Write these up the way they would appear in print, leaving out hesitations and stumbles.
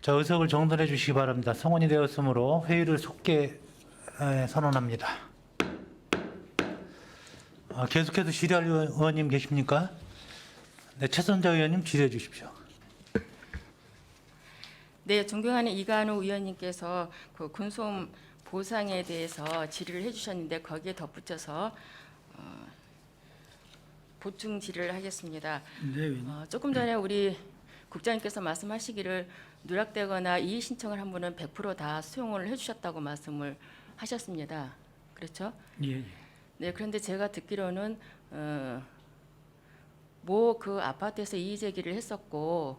자, 의석을 정돈해 주시기 바랍니다. 성원이 되었으므로 회의를 속개 선언합니다. 계속해서 질의할 의원님 계십니까? 네, 최선자 의원님 질의해 주십시오. 네, 존경하는 이간호 의원님께서 그 군소음 보상에 대해서 질의를 해주셨는데 거기에 덧붙여서 보충 질의를 하겠습니다. 네, 조금 전에 우리 국장님께서 말씀하시기를 누락되거나 이의 신청을 한 분은 100%다 수용을 해주셨다고 말씀을 하셨습니다. 그렇죠? 예, 예. 네, 그런데 제가 듣기로는 뭐 그 아파트에서 이의 제기를 했었고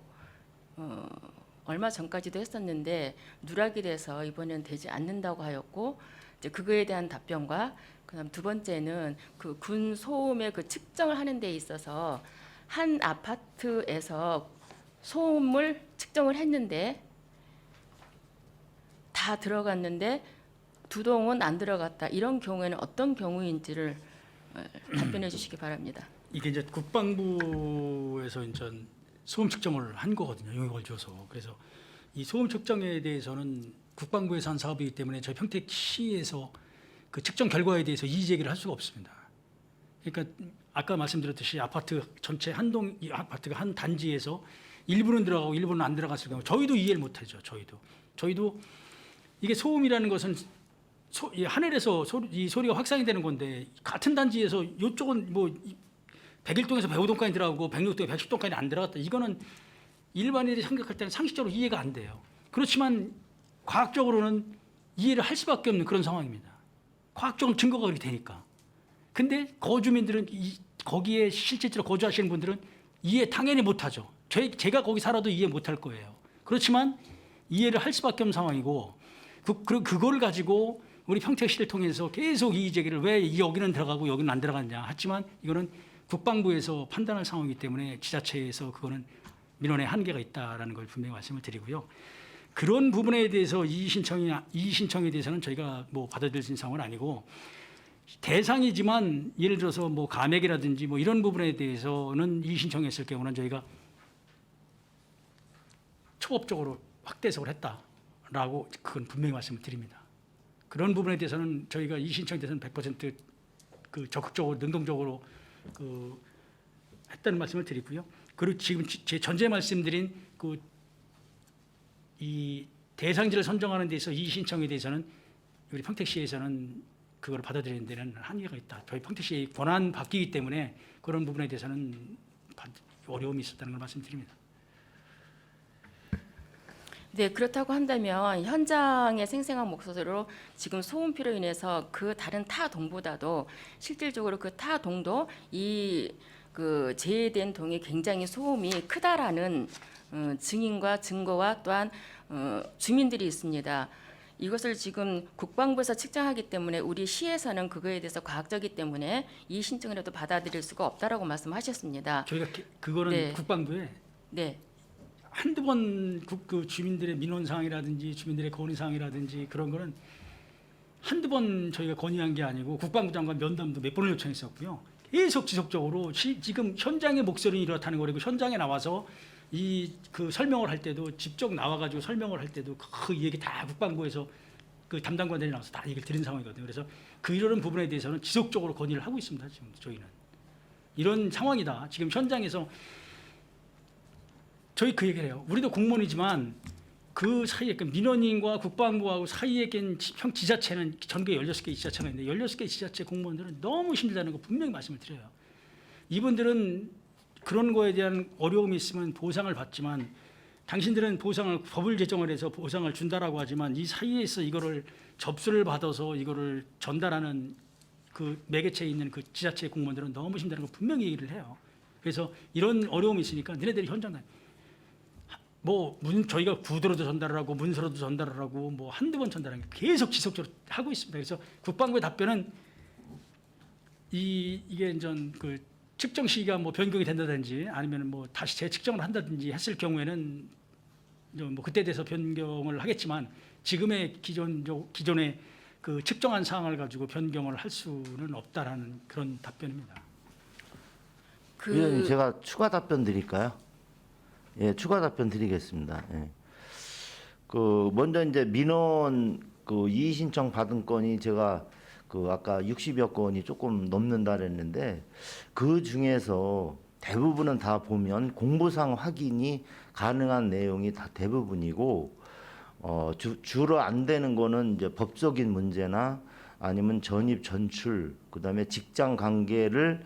얼마 전까지도 했었는데 누락이 돼서 이번엔 되지 않는다고 하였고 이제 그거에 대한 답변과 그다음 두 번째는 그 군 소음의 그 측정을 하는 데 있어서 한 아파트에서 소음을 측정을 했는데 다 들어갔는데 두 동은 안 들어갔다. 이런 경우에는 어떤 경우인지를 답변해 주시기 바랍니다. 이게 이제 국방부에서 이제 소음 측정을 한 거거든요. 용역을 줘서. 그래서 이 소음 측정에 대해서는 국방부에서 한 사업이기 때문에 저희 평택시에서 그 측정 결과에 대해서 이의 제기를 할 수가 없습니다. 그러니까 아까 말씀드렸듯이 아파트 전체 이 아파트가 한 단지에서 일부는 들어가고 일부는 안 들어갔을 경우 저희도 이해를 못하죠. 저희도 이게 소음이라는 것은 이 하늘에서 이 소리가 확산이 되는 건데 같은 단지에서 이쪽은 뭐 101동에서 105동까지 들어가고 106동에 110동까지 안 들어갔다. 이거는 일반인들이 생각할 때는 상식적으로 이해가 안 돼요. 그렇지만 과학적으로는 이해를 할 수밖에 없는 그런 상황입니다. 과학적으로 증거가 그렇게 되니까. 근데 거주민들은 거기에 실제로 거주하시는 분들은 이해 당연히 못하죠. 제가 거기 살아도 이해 못할 거예요. 그렇지만 이해를 할 수밖에 없는 상황이고 그걸 가지고 우리 평택시를 통해서 계속 이의 제기를 왜 여기는 들어가고 여기는 안 들어갔냐. 하지만 이거는 국방부에서 판단할 상황이기 때문에 지자체에서 그거는 민원의 한계가 있다라는 걸 분명히 말씀을 드리고요. 그런 부분에 대해서 이의 신청에 대해서는 저희가 뭐 받아들일 수 있는 상황은 아니고 대상이지만 예를 들어서 뭐 감액이라든지 뭐 이런 부분에 대해서는 이의 신청했을 경우는 저희가 초법적으로 확대 해석을 했다라고 그건 분명히 말씀을 드립니다. 그런 부분에 대해서는 저희가 이의 신청에 대해서는 100% 적극적으로 능동적으로 했다는 말씀을 드리고요. 그리고 지금 제 전제 말씀드린 이 대상지를 선정하는 데서 이의 신청에 대해서는 우리 평택시에서는 그걸 받아들이는 데는 한계가 있다. 저희 평택시의 권한 바뀌기 때문에 그런 부분에 대해서는 어려움이 있었다는 걸 말씀드립니다. 네, 그렇다고 한다면 현장의 생생한 목소리로 지금 소음피로 인해서 그 다른 타 동보다도 실질적으로 그 타 동도 그 제외된 동이 굉장히 소음이 크다라는 증인과 증거와 또한 주민들이 있습니다. 이것을 지금 국방부에서 측정하기 때문에 우리 시에서는 그거에 대해서 과학적이기 때문에 이 신청이라도 받아들일 수가 없다라고 말씀하셨습니다. 저희가 그거는 네. 국방부에 네. 한두 번 그 주민들의 민원 사항이라든지 주민들의 건의 사항이라든지 그런 거는 한두 번 저희가 건의한 게 아니고 국방부 장관 면담도 몇 번을 요청했었고요. 계속 지속적으로 지금 현장의 목소리는 이렇다는 거고 현장에 나와서 그 설명을 할 때도 직접 나와가지고 설명을 할 때도 그 얘기 다 국방부에서 그 담당관들이 나와서 다 얘기를 드린 상황이거든요. 그래서 이런 부분에 대해서는 지속적으로 건의를 하고 있습니다. 지금 저희는 이런 상황이다. 지금 현장에서 저희 그 얘기를 해요. 우리도 공무원이지만 그 사이에 민원인과 국방부하고 사이에 낀 지자체는 전국에 16개 지자체가 있는데 16개 지자체 공무원들은 너무 힘들다는 거 분명히 말씀을 드려요. 이분들은 그런 거에 대한 어려움이 있으면 보상을 받지만 당신들은 법을 제정을 해서 보상을 준다라고 하지만 이 사이에서 이거를 접수를 받아서 이거를 전달하는 그 매개체에 있는 그 지자체 공무원들은 너무 힘들다는 거 분명히 얘기를 해요. 그래서 이런 어려움이 있으니까 너네들이 현장 저희가 구도로도 전달을 하고 문서로도 전달을 하고 뭐 한두 번 전달하는 게 계속 지속적으로 하고 있습니다. 그래서 국방부의 답변은 이게 이제 그 측정 시기가 뭐 변경이 된다든지 아니면 뭐 다시 재측정을 한다든지 했을 경우에는 뭐 그때 대해서 변경을 하겠지만 지금의 기존의 그 측정한 사항을 가지고 변경을 할 수는 없다라는 그런 답변입니다. 의원님 제가 추가 답변 드릴까요? 예, 추가 답변 드리겠습니다. 예. 먼저 이제 민원 이의 신청 받은 건이 제가 아까 60여 건이 조금 넘는다 그랬는데 그 중에서 대부분은 다 보면 공보상 확인이 가능한 내용이 다 대부분이고 주로 안 되는 거는 이제 법적인 문제나 아니면 전입 전출 그다음에 직장 관계를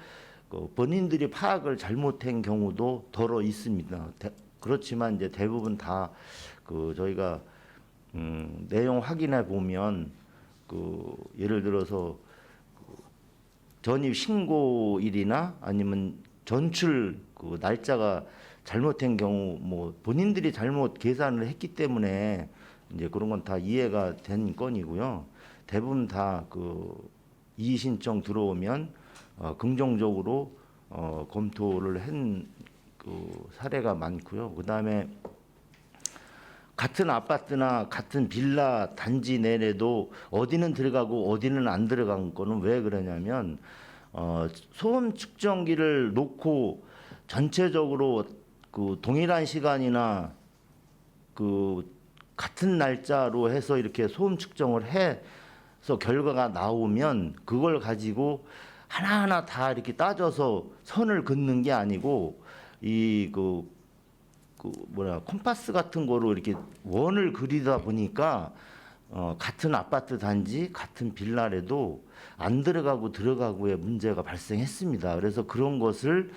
본인들이 파악을 잘못한 경우도 더러 있습니다. 그렇지만 이제 대부분 다 저희가 내용 확인해 보면 예를 들어서 전입 신고일이나 아니면 전출 날짜가 잘못된 경우 뭐 본인들이 잘못 계산을 했기 때문에 이제 그런 건 다 이해가 된 건이고요. 대부분 다 이의 신청 들어오면 긍정적으로 검토를 한 사례가 많고요. 그다음에 같은 아파트나 같은 빌라 단지 내에도 어디는 들어가고 어디는 안 들어간 거는 왜 그러냐면 소음 측정기를 놓고 전체적으로 동일한 시간이나 같은 날짜로 해서 이렇게 소음 측정을 해서 결과가 나오면 그걸 가지고 하나하나 다 이렇게 따져서 선을 긋는 게 아니고 콤파스 같은 거로 이렇게 원을 그리다 보니까 같은 아파트 단지 같은 빌라라도 안 들어가고 들어가고의 문제가 발생했습니다. 그래서 그런 것을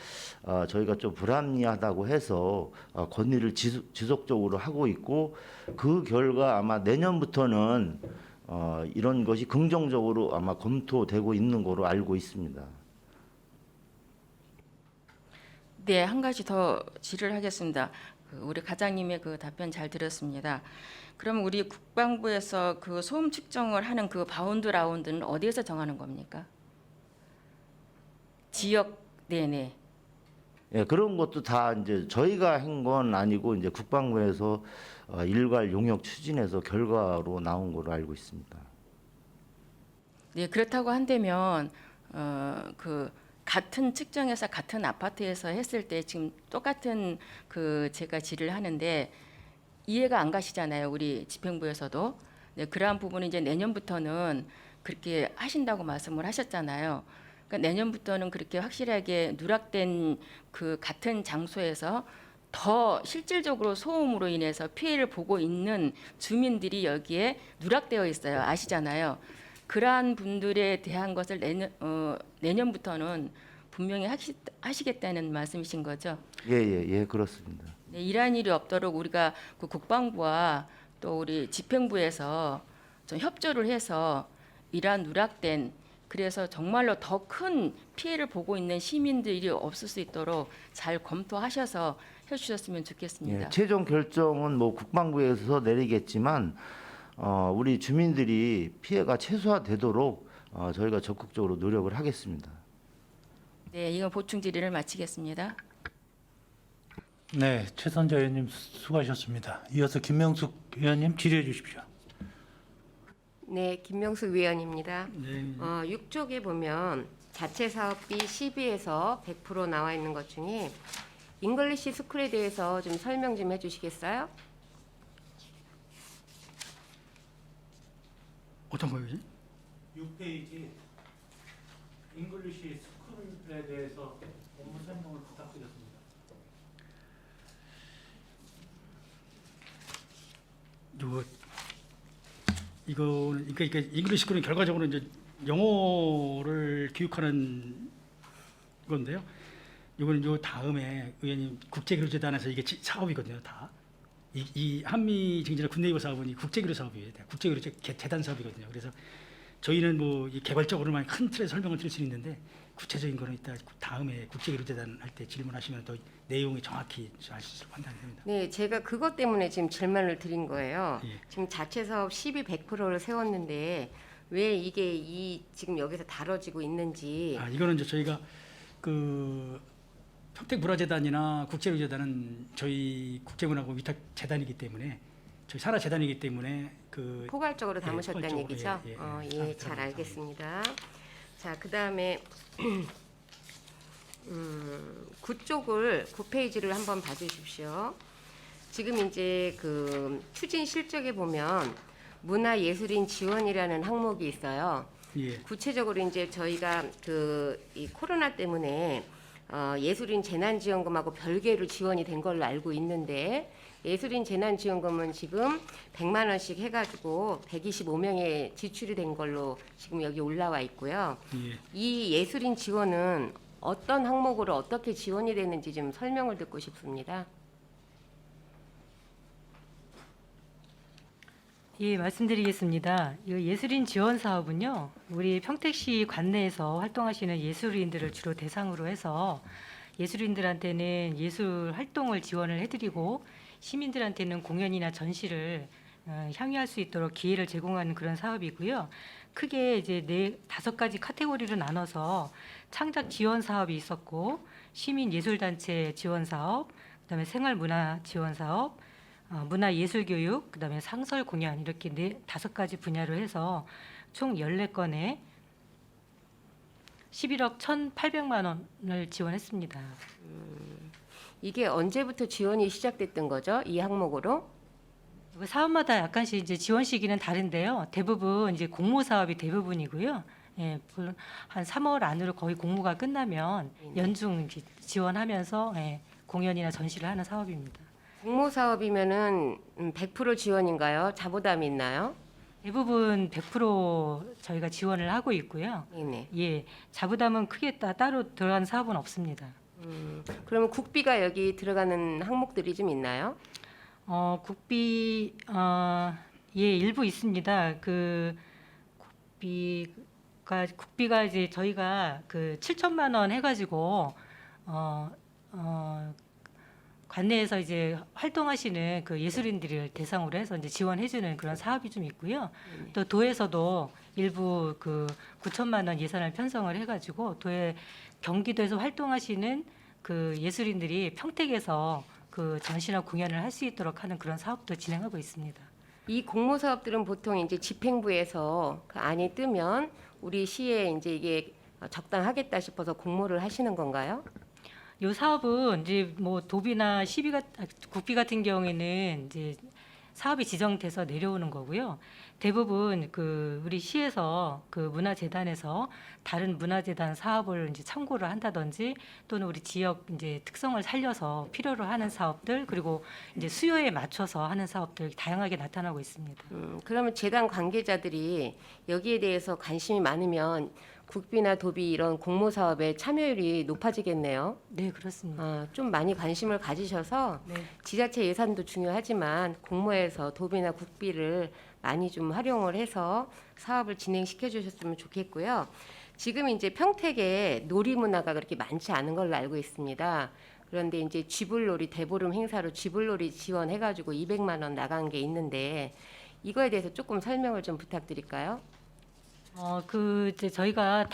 저희가 좀 불합리하다고 해서 건의를 지속적으로 하고 있고 그 결과 아마 내년부터는 이런 것이 긍정적으로 아마 검토되고 있는 거로 알고 있습니다. 네, 한 가지 더 질의를 하겠습니다. 우리 과장님의 답변 잘 들었습니다. 그럼 우리 국방부에서 소음 측정을 하는 바운드 라운드는 어디에서 정하는 겁니까? 지역 내내. 예, 그런 것도 다 이제 저희가 한 건 아니고 이제 국방부에서 일괄 용역 추진해서 결과로 나온 걸로 알고 있습니다. 네, 그렇다고 한다면 같은 측정에서 같은 아파트에서 했을 때 지금 똑같은 제가 질의를 하는데 이해가 안 가시잖아요. 우리 집행부에서도. 네, 그러한 부분은 이제 내년부터는 그렇게 하신다고 말씀을 하셨잖아요. 그러니까 내년부터는 그렇게 확실하게 누락된 같은 장소에서 더 실질적으로 소음으로 인해서 피해를 보고 있는 주민들이 여기에 누락되어 있어요. 아시잖아요. 그러한 분들에 대한 것을 내년부터는 분명히 하시겠다는 말씀이신 거죠? 예, 그렇습니다. 네, 이러한 일이 없도록 우리가 국방부와 또 우리 집행부에서 좀 협조를 해서 이러한 누락된 그래서 정말로 더 큰 피해를 보고 있는 시민들이 없을 수 있도록 잘 검토하셔서 해주셨으면 좋겠습니다. 예, 최종 결정은 뭐 국방부에서 내리겠지만 우리 주민들이 피해가 최소화되도록 저희가 적극적으로 노력을 하겠습니다. 네, 이건 보충 질의를 마치겠습니다. 네, 최선자 의원님 수고하셨습니다. 이어서 김명숙 의원님 질의해 주십시오. 네, 김명숙 위원입니다. 네. 6쪽에 보면 자체 사업비 12에서 100% 나와 있는 것 중에 잉글리시 스쿨에 대해서 좀 설명 좀 해주시겠어요? 어떤 거요지? 6페이지 잉글리시 스쿨에 대해서 업무 설명을 부탁드렸습니다. 이거는 그러니까 잉글리시 스쿨은 결과적으로 이제 영어를 교육하는 건데요. 이거는 요 다음에 의원님 국제교류재단에서 이게 사업이거든요. 다. 이 한미 증진화 군내이버 사업은 이 국제교류 사업이에요. 국제교류 재단 사업이거든요. 그래서 저희는 뭐 이 개발적으로만 큰 틀에 설명을 드릴 수 있는데 구체적인 거는 이따 다음에 국제교류재단 할 때 질문하시면 더 내용이 정확히 알 수 있을 판단이 됩니다. 네, 제가 그것 때문에 지금 질문을 드린 거예요. 예. 지금 자체 사업 12, 100%를 세웠는데 왜 이게 지금 여기서 다뤄지고 있는지. 이거는 이제 저희가 평택문화재단이나 국제교류재단은 저희 국제문화고 위탁 재단이기 때문에 저희 산하재단이기 때문에 포괄적으로 담으셨다는 포괄적으로, 얘기죠? 예, 잘 알겠습니다. 자, 그 다음에 9쪽을 9페이지를 한번 봐주십시오. 지금 이제 그 추진 실적에 보면 문화예술인 지원이라는 항목이 있어요. 예. 구체적으로 이제 저희가 그 이 코로나 때문에 예술인 재난지원금하고 별개로 지원이 된 걸로 알고 있는데 예술인 재난지원금은 지금 100만 원씩 해가지고 125명에 지출이 된 걸로 지금 여기 올라와 있고요. 예. 이 예술인 지원은 어떤 항목으로 어떻게 지원이 되는지 좀 설명을 듣고 싶습니다. 예, 말씀드리겠습니다. 이 예술인 지원 사업은요, 우리 평택시 관내에서 활동하시는 예술인들을 주로 대상으로 해서 예술인들한테는 예술 활동을 지원을 해드리고 시민들한테는 공연이나 전시를 향유할 수 있도록 기회를 제공하는 그런 사업이고요. 크게 이제 5가지 카테고리로 나눠서 창작 지원 사업이 있었고, 시민 예술단체 지원 사업, 그다음에 생활문화 지원 사업, 문화예술교육, 그다음에 상설 공연 이렇게 5가지 분야로 해서 총 14건에 11억 1,800만 원을 지원했습니다. 이게 언제부터 지원이 시작됐던 거죠? 이 항목으로? 그 사업마다 약간씩 이제 지원 시기는 다른데요. 대부분 이제 공모 사업이 대부분이고요. 예, 물론 한 3월 안으로 거의 공모가 끝나면 연중 이제 지원하면서 공연이나 전시를 하는 사업입니다. 공모 사업이면은 100% 지원인가요? 자부담이 있나요? 대부분 100% 저희가 지원을 하고 있고요. 네네. 예, 자부담은 크게 따로 들어간 사업은 없습니다. 그러면 국비가 여기 들어가는 항목들이 좀 있나요? 국비 예, 일부 있습니다. 그 국비가 이제 저희가 그 7천만 원 해가지고 관내에서 이제 활동하시는 그 예술인들을 대상으로 해서 이제 지원해주는 그런 사업이 좀 있고요. 또 도에서도 일부 그 9천만 원 예산을 편성을 해가지고 도에 경기도에서 활동하시는 그 예술인들이 평택에서 그 전시나 공연을 할 수 있도록 하는 그런 사업도 진행하고 있습니다. 이 공모 사업들은 보통 이제 집행부에서 그 안이 뜨면 우리 시에 이제 이게 적당하겠다 싶어서 공모를 하시는 건가요? 이 사업은 이제 뭐 도비나 국비 같은 경우에는 이제 사업이 지정돼서 내려오는 거고요. 대부분 그 우리 시에서 그 문화재단에서 다른 문화재단 사업을 이제 참고를 한다든지 또는 우리 지역 이제 특성을 살려서 필요로 하는 사업들 그리고 이제 수요에 맞춰서 하는 사업들 다양하게 나타나고 있습니다. 그러면 재단 관계자들이 여기에 대해서 관심이 많으면 국비나 도비 이런 공모 사업에 참여율이 높아지겠네요. 네, 그렇습니다. 좀 많이 관심을 가지셔서 네. 지자체 예산도 중요하지만 공모에서 도비나 국비를 많이 좀 활용을 해서 사업을 진행시켜 주셨으면 좋겠고요. 지금 이제 평택에 놀이 문화가 그렇게 많지 않은 걸로 알고 있습니다. 그런데 이제 쥐불놀이 대보름 행사로 쥐불놀이 지원해가지고 200만 원 나간 게 있는데 이거에 대해서 조금 설명을 좀 부탁드릴까요? 이제 저희가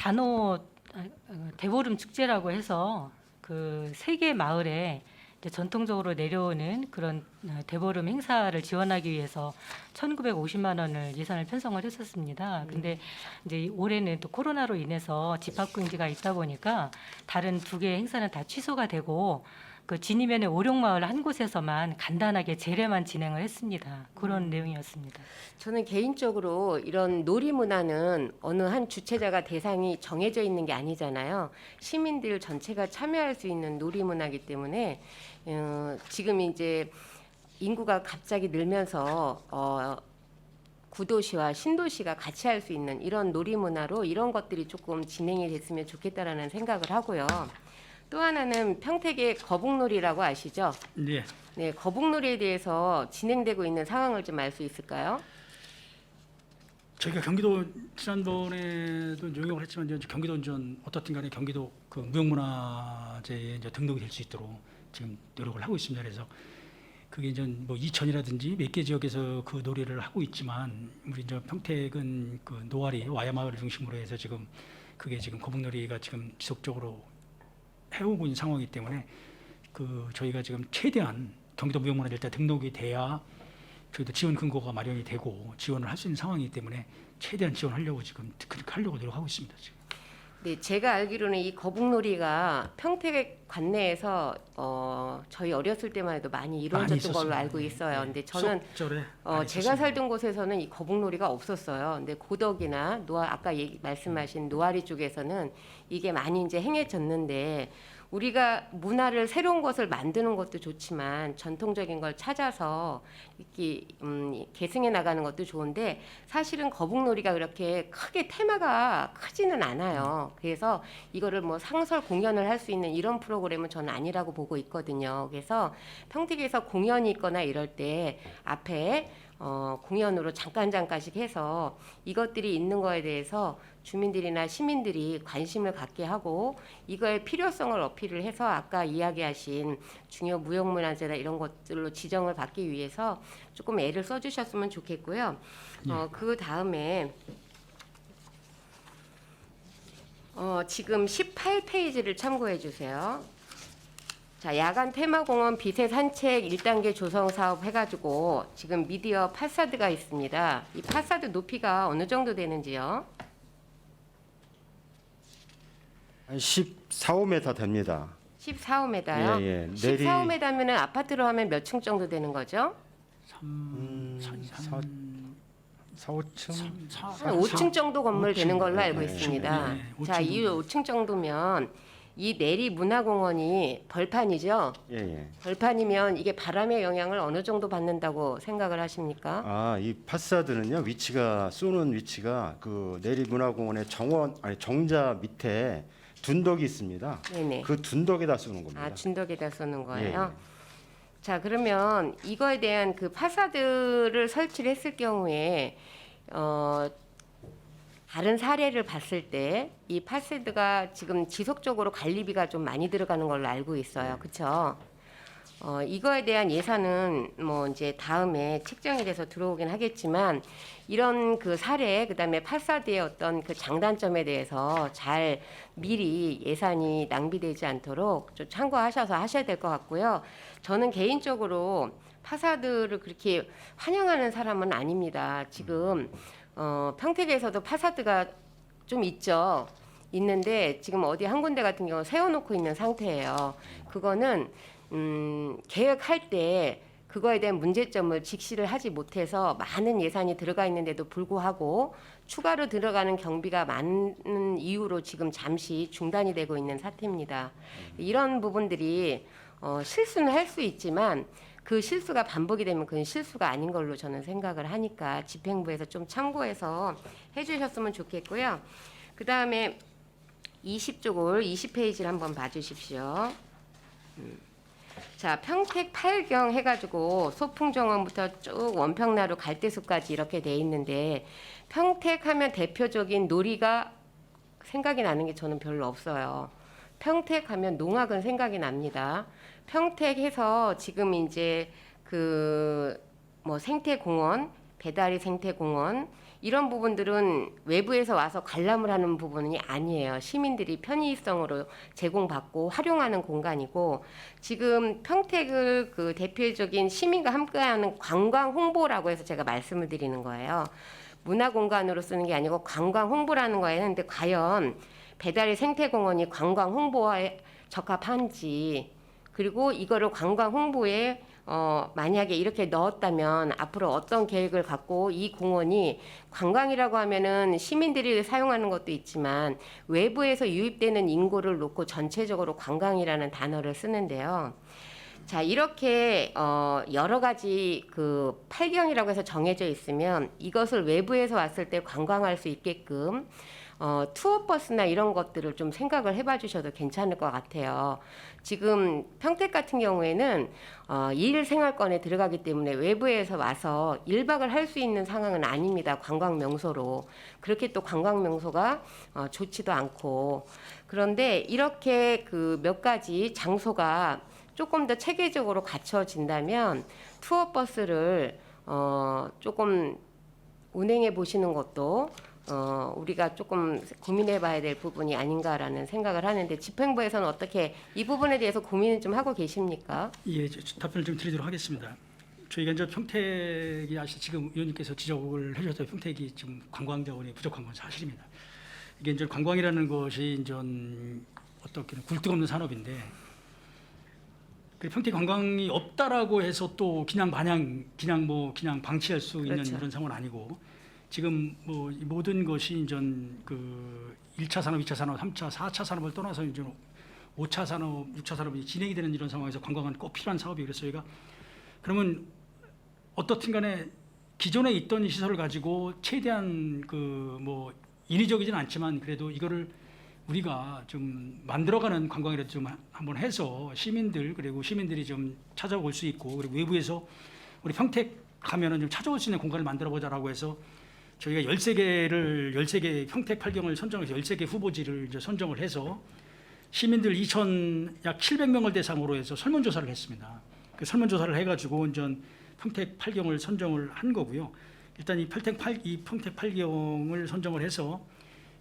대보름 축제라고 해서 그 세계 마을에 이제 전통적으로 내려오는 그런 대보름 행사를 지원하기 위해서 1,950만 원을 예산을 편성을 했었습니다. 근데 이제 올해는 또 코로나로 인해서 집합 금지가 있다 보니까 다른 2개 행사는 다 취소가 되고 그 진이면의 오룡마을 한 곳에서만 간단하게 제례만 진행을 했습니다. 그런 내용이었습니다. 저는 개인적으로 이런 놀이 문화는 어느 한 주체자가 대상이 정해져 있는 게 아니잖아요. 시민들 전체가 참여할 수 있는 놀이 문화이기 때문에 지금 이제 인구가 갑자기 늘면서 구도시와 신도시가 같이 할 수 있는 이런 놀이 문화로 이런 것들이 조금 진행이 됐으면 좋겠다라는 생각을 하고요. 또 하나는 평택의 거북놀이라고 아시죠? 네. 네, 거북놀이에 대해서 진행되고 있는 상황을 좀 알 수 있을까요? 저희가 경기도 지난번에도 용역을 했지만 이제 경기도 이전 어떻든 간에 경기도 그 무형문화재에 이제 등록이 될 수 있도록 지금 노력을 하고 있습니다. 그래서 그게 이제 뭐 이천이라든지 몇 개 지역에서 그 놀이를 하고 있지만 우리 이제 평택은 그 노아리 와야마을을 중심으로 해서 지금 그게 지금 거북놀이가 지금 지속적으로 해오고 있는 상황이기 때문에 그 저희가 지금 최대한 경기도 무형문화재 등록이 돼야 저희도 지원 근거가 마련이 되고 지원을 할 수 있는 상황이기 때문에 최대한 지원하려고 지금 그렇게 하려고 노력하고 있습니다. 지금. 네, 제가 알기로는 이 거북놀이가 평택 관내에서 저희 어렸을 때만 해도 많이 이루어졌던 걸로 있었습니다. 알고 있어요. 네. 근데 저는 수업절에 많이 제가 있었습니다. 살던 곳에서는 이 거북놀이가 없었어요. 근데 고덕이나 아까 말씀하신 노아리 쪽에서는 이게 많이 이제 행해졌는데 우리가 문화를 새로운 것을 만드는 것도 좋지만 전통적인 걸 찾아서 이렇게 계승해 나가는 것도 좋은데 사실은 거북놀이가 그렇게 크게 테마가 크지는 않아요. 그래서 이거를 뭐 상설 공연을 할 수 있는 이런 프로그램은 저는 아니라고 보고 있거든요. 그래서 평택에서 공연이 있거나 이럴 때 앞에 공연으로 잠깐씩 해서 이것들이 있는 거에 대해서 주민들이나 시민들이 관심을 갖게 하고 이거의 필요성을 어필을 해서 아까 이야기하신 중요 무형문화재나 이런 것들로 지정을 받기 위해서 조금 애를 써주셨으면 좋겠고요. 그 다음에 지금 18페이지를 참고해 주세요. 자, 야간 테마공원 빛의 산책 1단계 조성 사업 해가지고 지금 미디어 파사드가 있습니다. 이 파사드 높이가 어느 정도 되는지요? 한 14, 5m 됩니다. 14호메다요? 예, 예. 14호메다면 아파트로 하면 몇 층 정도 되는 거죠? 4, 5층? 한 5층 정도 건물 되는 걸로 알고 네, 있습니다. 네, 5층 자, 이 5층 정도면 이 내리 문화공원이 벌판이죠? 예, 예. 벌판이면 이게 바람의 영향을 어느 정도 받는다고 생각을 하십니까? 아, 이 파사드는요. 위치가 쏘는 위치가 그 내리문화공원의 정자 밑에 둔덕이 있습니다. 네네. 그 둔덕에다 쏘는 겁니다. 아, 준덕에다 쏘는 거예요? 예, 예. 자, 그러면 이거에 대한 그 파사드를 설치를 했을 경우에 다른 사례를 봤을 때 이 파사드가 지금 지속적으로 관리비가 좀 많이 들어가는 걸로 알고 있어요. 그렇죠? 이거에 대한 예산은 뭐 이제 다음에 책정이 돼서 들어오긴 하겠지만 이런 그 사례 그다음에 파사드의 어떤 그 장단점에 대해서 잘 미리 예산이 낭비되지 않도록 좀 참고하셔서 하셔야 될 것 같고요. 저는 개인적으로 파사드를 그렇게 환영하는 사람은 아닙니다. 지금 평택에서도 파사드가 좀 있는데 지금 어디 한 군데 같은 경우 세워놓고 있는 상태예요. 그거는 계획할 때 그거에 대한 문제점을 직시를 하지 못해서 많은 예산이 들어가 있는데도 불구하고 추가로 들어가는 경비가 많은 이유로 지금 잠시 중단이 되고 있는 사태입니다. 이런 부분들이 실수는 할 수 있지만 그 실수가 반복이 되면 그건 실수가 아닌 걸로 저는 생각을 하니까 집행부에서 좀 참고해서 해주셨으면 좋겠고요. 그 다음에 20쪽을 20페이지를 한번 봐주십시오. 자, 평택 8경 해가지고 소풍정원부터 쭉 원평나루 갈대숲까지 이렇게 돼 있는데 평택하면 대표적인 놀이가 생각이 나는 게 저는 별로 없어요. 평택하면 농악은 생각이 납니다. 평택해서 지금 이제 그 뭐 생태공원, 배다리 생태공원 이런 부분들은 외부에서 와서 관람을 하는 부분이 아니에요. 시민들이 편의성으로 제공받고 활용하는 공간이고 지금 평택을 그 대표적인 시민과 함께하는 관광 홍보라고 해서 제가 말씀을 드리는 거예요. 문화 공간으로 쓰는 게 아니고 관광 홍보라는 거예요. 근데 과연 배다리 생태공원이 관광 홍보에 적합한지 그리고 이거를 관광 홍보에 만약에 이렇게 넣었다면 앞으로 어떤 계획을 갖고 이 공원이 관광이라고 하면은 시민들이 사용하는 것도 있지만 외부에서 유입되는 인구를 놓고 전체적으로 관광이라는 단어를 쓰는데요. 자, 이렇게 여러 가지 그 8경이라고 해서 정해져 있으면 이것을 외부에서 왔을 때 관광할 수 있게끔 투어버스나 이런 것들을 좀 생각을 해봐 주셔도 괜찮을 것 같아요. 지금 평택 같은 경우에는 일 생활권에 들어가기 때문에 외부에서 와서 1박을 할 수 있는 상황은 아닙니다. 관광 명소로. 그렇게 또 관광 명소가 좋지도 않고. 그런데 이렇게 그 몇 가지 장소가 조금 더 체계적으로 갖춰진다면 투어버스를 조금 운행해 보시는 것도 우리가 조금 고민해 봐야 될 부분이 아닌가라는 생각을 하는데 집행부에서는 어떻게 이 부분에 대해서 고민을 좀 하고 계십니까? 예, 답변을 좀 드리도록 하겠습니다. 저희가 이제 평택이 지금 의원님께서 지적을 해주셨던 평택이 지금 관광 자원이 부족한 건 사실입니다. 이게 이제 관광이라는 것이 이제 어떻게 굴뚝 없는 산업인데 그 평택 관광이 없다라고 해서 또 그냥 방치할 수 있는 그렇죠. 그런 상황은 아니고 지금 뭐 이 모든 것이 이제 그 1차 산업, 2차 산업, 3차, 4차 산업을 떠나서 이제 5차 산업, 6차 산업이 진행이 되는 이런 상황에서 관광은 꼭 필요한 사업이 그래서 저희가 그러면 어떻든 간에 기존에 있던 시설을 가지고 최대한 그 뭐 인위적이진 않지만 그래도 이거를 우리가 좀 만들어가는 관광이라도 좀 한번 해서 시민들 그리고 시민들이 좀 찾아올 수 있고 그리고 외부에서 우리 평택 가면은 좀 찾아올 수 있는 공간을 만들어 보자라고 해서 저희가 13개 평택 팔경을 선정해서 13개 후보지를 이제 선정을 해서 시민들 약 700명을 대상으로 해서 설문조사를 했습니다. 그 설문조사를 해가지고 이제 평택 팔경을 선정을 한 거고요. 일단 이 평택 팔경을 선정을 해서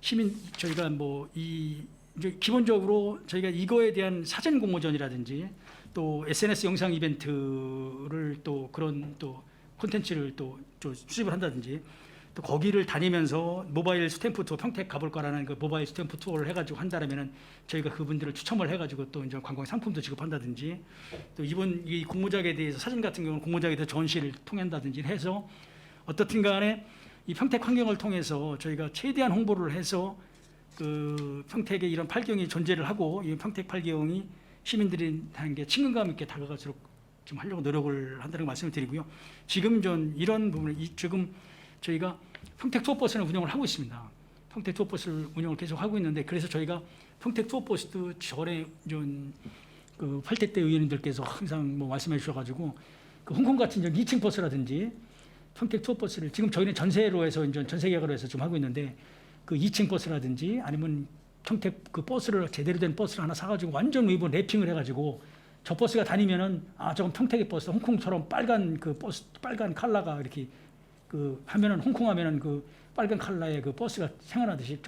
저희가 이제 기본적으로 저희가 이거에 대한 사전 공모전이라든지 또 SNS 영상 이벤트를 또 그런 또 콘텐츠를 또 수집을 한다든지 또 거기를 다니면서 모바일 스탬프 투어 평택 가볼까라는 그 모바일 스탬프 투어를 해가지고 한다면은 저희가 그분들을 추첨을 해가지고 또 이제 관광 상품도 지급한다든지 또 이번 이 공모작에 대해서 사진 같은 경우는 공모작에 대해서 전시를 통한다든지 해서 어떻든 간에 이 평택 환경을 통해서 저희가 최대한 홍보를 해서 그 평택의 이런 팔경이 존재를 하고 이 평택 팔경이 시민들한테 친근감 있게 다가갈수록 좀 하려고 노력을 한다는 말씀을 드리고요. 지금 전 이런 부분을 지금 저희가 평택 투어버스를 운영을 하고 있습니다. 평택 투어버스를 운영을 계속 하고 있는데 그래서 저희가 평택 투어버스도 전에 그 8대 의원님들께서 항상 뭐 말씀해 주셔가지고 그 홍콩 같은 2층 버스라든지 평택 투어버스를 지금 저희는 전세로 해서 이제 전세 계약으로 해서 좀 하고 있는데 그 2층 버스라든지 아니면 평택 그 버스를 제대로 된 버스를 하나 사가지고 완전 외부 랩핑을 해가지고 저 버스가 다니면은 저건 평택의 버스, 홍콩처럼 빨간 그 버스 빨간 컬러가 이렇게 그 하면은 홍콩 하면은 그 빨간 컬러의 그 버스가 생활하듯이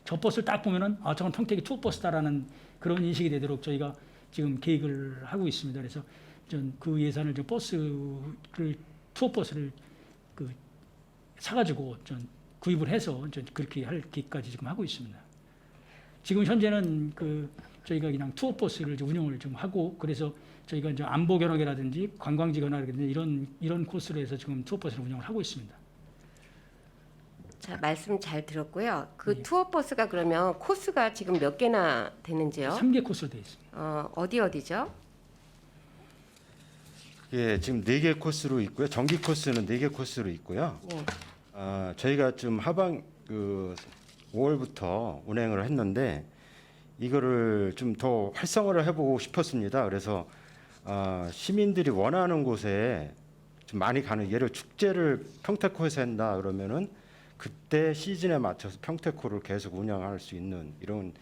저 버스를 딱 보면은 저건 평택의 투어버스다라는 그런 인식이 되도록 저희가 지금 계획을 하고 있습니다. 그래서 전 그 예산을 투어버스를 그 사가지고 전 구입을 해서 전 그렇게 할 계획까지 지금 하고 있습니다. 지금 현재는 그 저희가 그냥 투어버스를 이제 운영을 좀 하고 그래서 저희가 이제 안보 견학이라든지 관광지 견학이라든지 이런 코스로 해서 지금 투어버스를 운영을 하고 있습니다. 자, 말씀 잘 들었고요. 그 투어버스가 그러면 코스가 지금 몇 개나 되는지요? 3개 코스로 되어 있습니다. 어디죠? 예, 지금 4개 코스로 있고요. 정기 코스는 4개 코스로 있고요. 네. 저희가 좀 하반 5월부터 운행을 했는데 이거를 좀 더 활성화를 해보고 싶었습니다. 그래서 시민들이 원하는 곳에 좀 많이 가는 예를 축제를 평택호에서 한다 그러면은 그때 시즌에 맞춰서 평택호를 계속 운영할 수 있는 이런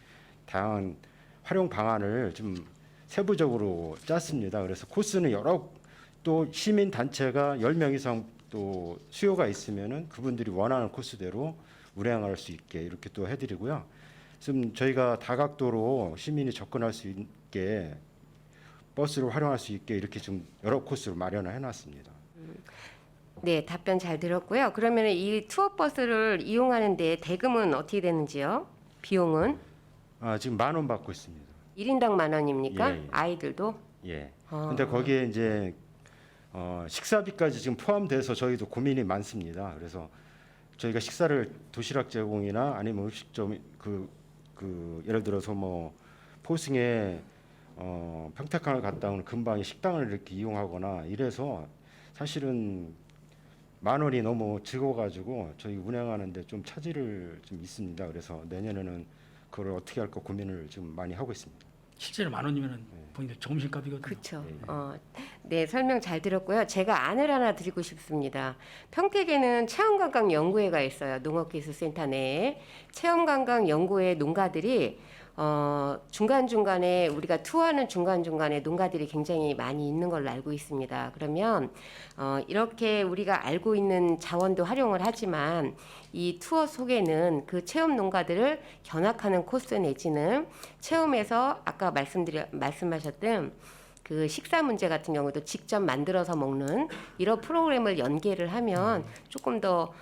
다양한 활용 방안을 좀 세부적으로 짰습니다. 그래서 코스는 또 시민 단체가 10명 이상 또 수요가 있으면은 그분들이 원하는 코스대로 운행할 수 있게 이렇게 또 해드리고요. 지금 저희가 다각도로 시민이 접근할 수 있게 버스를 활용할 수 있게 이렇게 좀 여러 코스를 마련을 해놨습니다. 네, 답변 잘 들었고요. 그러면 이 투어버스를 이용하는데 대금은 어떻게 되는지요? 비용은? 지금 10,000원 받고 있습니다. 1인당 10,000원입니까? 예. 아이들도? 예. 근데 거기에 이제 식사비까지 지금 포함돼서 저희도 고민이 많습니다. 그래서 저희가 식사를 도시락 제공이나 아니면 음식점 예를 들어서 뭐 포승에 평택항을 갔다 오는 근방에 식당을 이렇게 이용하거나 이래서 사실은 10,000원이 너무 적어가지고 저희 운행하는데 좀 차질을 좀 있습니다. 그래서 내년에는 그걸 어떻게 할까 고민을 지금 많이 하고 있습니다. 실제로 10,000원이면은 본인들 점심값이거든요. 그렇죠. 네, 설명 잘 들었고요. 제가 안을 하나 드리고 싶습니다. 평택에는 체험관광연구회가 있어요. 농업기술센터 내에. 체험관광연구회 농가들이 중간중간에 우리가 투어하는 중간중간에 농가들이 굉장히 많이 있는 걸로 알고 있습니다. 그러면 이렇게 우리가 알고 있는 자원도 활용을 하지만 이 투어 속에는 그 체험 농가들을 견학하는 코스 내지는 체험에서 아까 말씀하셨던 그 식사 문제 같은 경우도 직접 만들어서 먹는 이런 프로그램을 연계를 하면 조금 더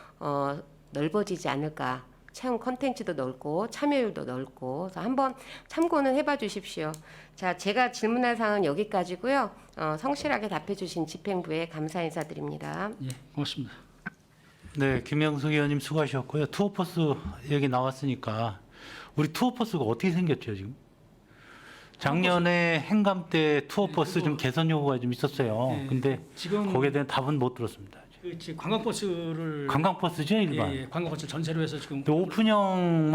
넓어지지 않을까 체험 컨텐츠도 넓고 참여율도 넓고 그래서 한번 참고는 해봐 주십시오. 자, 제가 질문할 사항은 여기까지고요. 성실하게 답해 주신 집행부에 감사 인사드립니다. 예, 고맙습니다. 네, 김영숙 의원님 수고하셨고요. 투어버스 얘기 나왔으니까 우리 투어버스가 어떻게 생겼죠 지금? 작년에 행감 때 투어버스 좀 개선 요구가 좀 있었어요. 네, 근데 지금 거기에 대한 답은 못 들었습니다. 지금 관광버스를 관광버스죠 일반. 예, 관광버스 전세로 해서 지금 근데 오픈형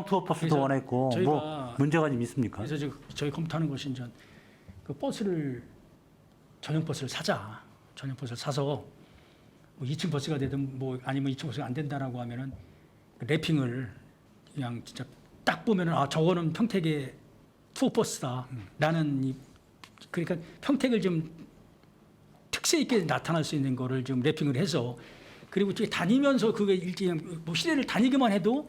투어버스도 그래서 원했고 저희가 뭐 문제가 좀 있습니까? 그래서 지금 저희 검토하는 것이 이제 그 버스를 전용 버스를 사자. 전용 버스를 사서 뭐 2층 버스가 되든 뭐 아니면 2층 버스가 안 된다라고 하면은 그 랩핑을 그냥 진짜 딱 보면은 아 저거는 평택의 투어버스다라는 그러니까 평택을 좀 특색 있게 나타날 수 있는 거를 좀 랩핑을 해서 그리고 저기 다니면서 그게 일종의 뭐 시대를 다니기만 해도